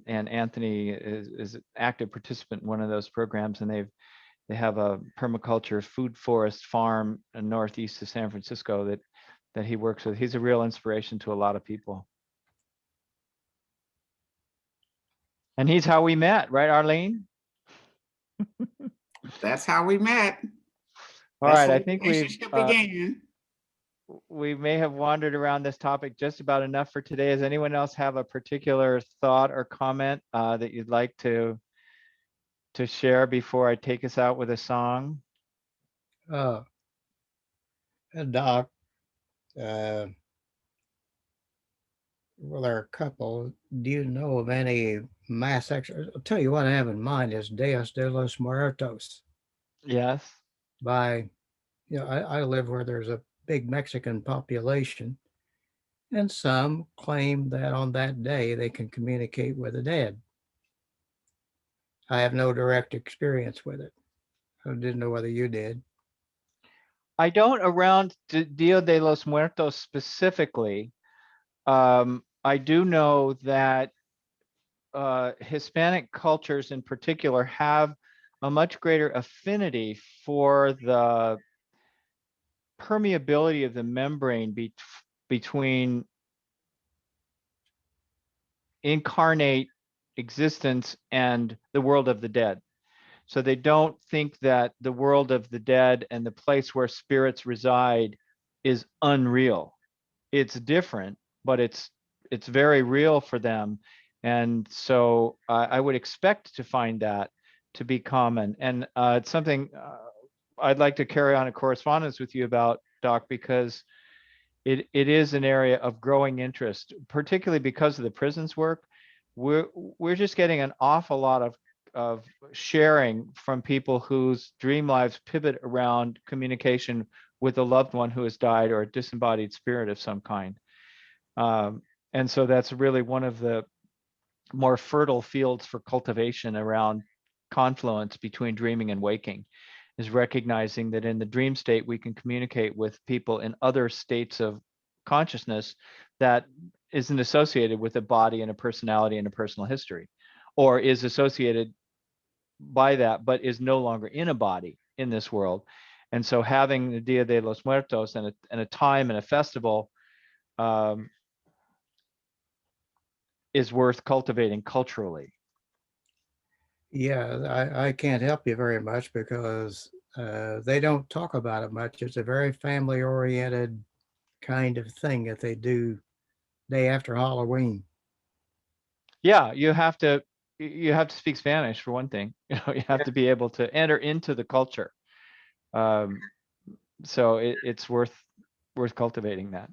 Anthony is an active participant in one of those programs, and they have a permaculture food forest farm northeast of San Francisco that he works with. He's a real inspiration to a lot of people. And he's how we met, right, Arlene? That's how we met. All That's right, how I the think relationship began. we may have wandered around this topic just about enough for today. Does anyone else have a particular thought or comment that you'd like to share before I take us out with a song? Doc, well, there are a couple. Do you know of any mass exercise? I'll tell you what I have in mind is Dias de los Muertos. Yes. By, I live where there's a big Mexican population, and some claim that on that day they can communicate with the dead. I have no direct experience with it. I didn't know whether you did. I don't around Dia de los Muertos specifically. I do know that Hispanic cultures in particular have a much greater affinity for the permeability of the membrane between incarnate existence and the world of the dead. So they don't think that the world of the dead and the place where spirits reside is unreal. It's different, but it's very real for them. And so I would expect to find that to be common. And it's something I'd like to carry on a correspondence with you about, Doc, because it is an area of growing interest, particularly because of the prisons work. We're just getting an awful lot of sharing from people whose dream lives pivot around communication with a loved one who has died or a disembodied spirit of some kind. And so that's really one of the more fertile fields for cultivation around confluence between dreaming and waking, is recognizing that in the dream state, we can communicate with people in other states of consciousness that isn't associated with a body and a personality and a personal history, or is associated by that, but is no longer in a body in this world. And so having the Dia de los Muertos and a time and a festival is worth cultivating culturally. Yeah, I can't help you very much because they don't talk about it much. It's a very family oriented kind of thing that they do day after Halloween. Yeah, you have to speak Spanish for one thing. You have to be able to enter into the culture. So it's worth cultivating that.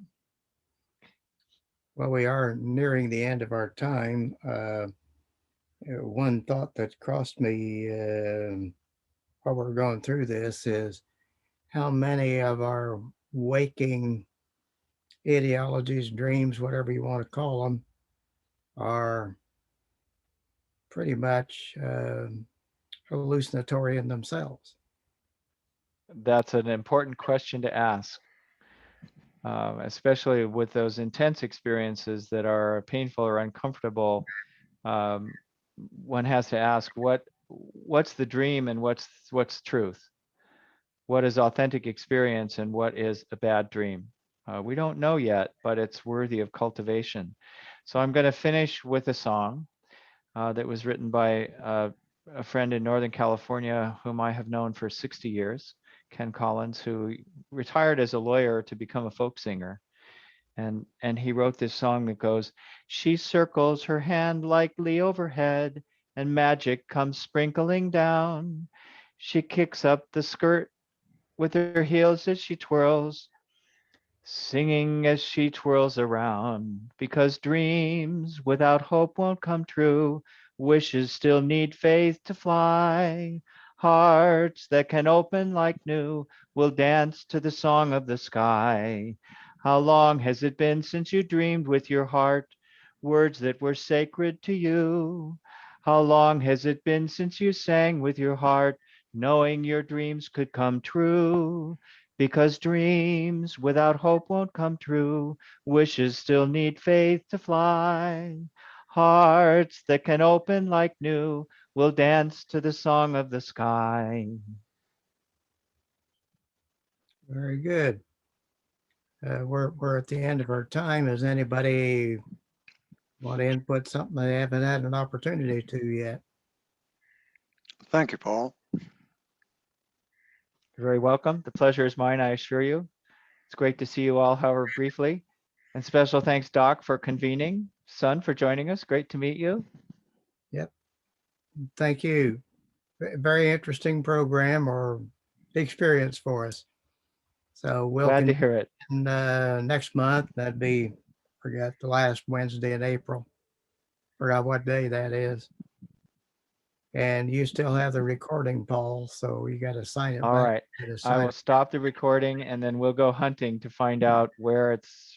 Well, we are nearing the end of our time. One thought that crossed me while we're going through this is how many of our waking ideologies, dreams, whatever you want to call them, are pretty much hallucinatory in themselves. That's an important question to ask, especially with those intense experiences that are painful or uncomfortable. One has to ask what's the dream and what's truth? What is authentic experience and what is a bad dream? We don't know yet, but it's worthy of cultivation. So I'm going to finish with a song that was written by a friend in Northern California whom I have known for 60 years, Ken Collins, who retired as a lawyer to become a folk singer. And he wrote this song that goes, "She circles her hand lightly overhead, and magic comes sprinkling down. She kicks up the skirt with her heels as she twirls, singing as she twirls around, because dreams without hope won't come true. Wishes still need faith to fly. Hearts that can open like new will dance to the song of the sky. How long has it been since you dreamed with your heart words that were sacred to you? How long has it been since you sang with your heart, knowing your dreams could come true? Because dreams without hope won't come true. Wishes still need faith to fly. Hearts that can open like new will dance to the song of the sky." Very good. We're at the end of our time. Does anybody want to input something they haven't had an opportunity to yet? Thank you, Paul. You're very welcome. The pleasure is mine, I assure you. It's great to see you all, however briefly. And special thanks, Doc, for convening. Sun, for joining us. Great to meet you. Thank you. Very interesting program or experience for us. So we'll Glad to continue hear it. next month. That'd be, forgot the last Wednesday in April. Forgot what day that is. And you still have the recording, Paul, so you got to sign it All back. right. You gotta I sign will it. stop the recording and then we'll go hunting to find out where it's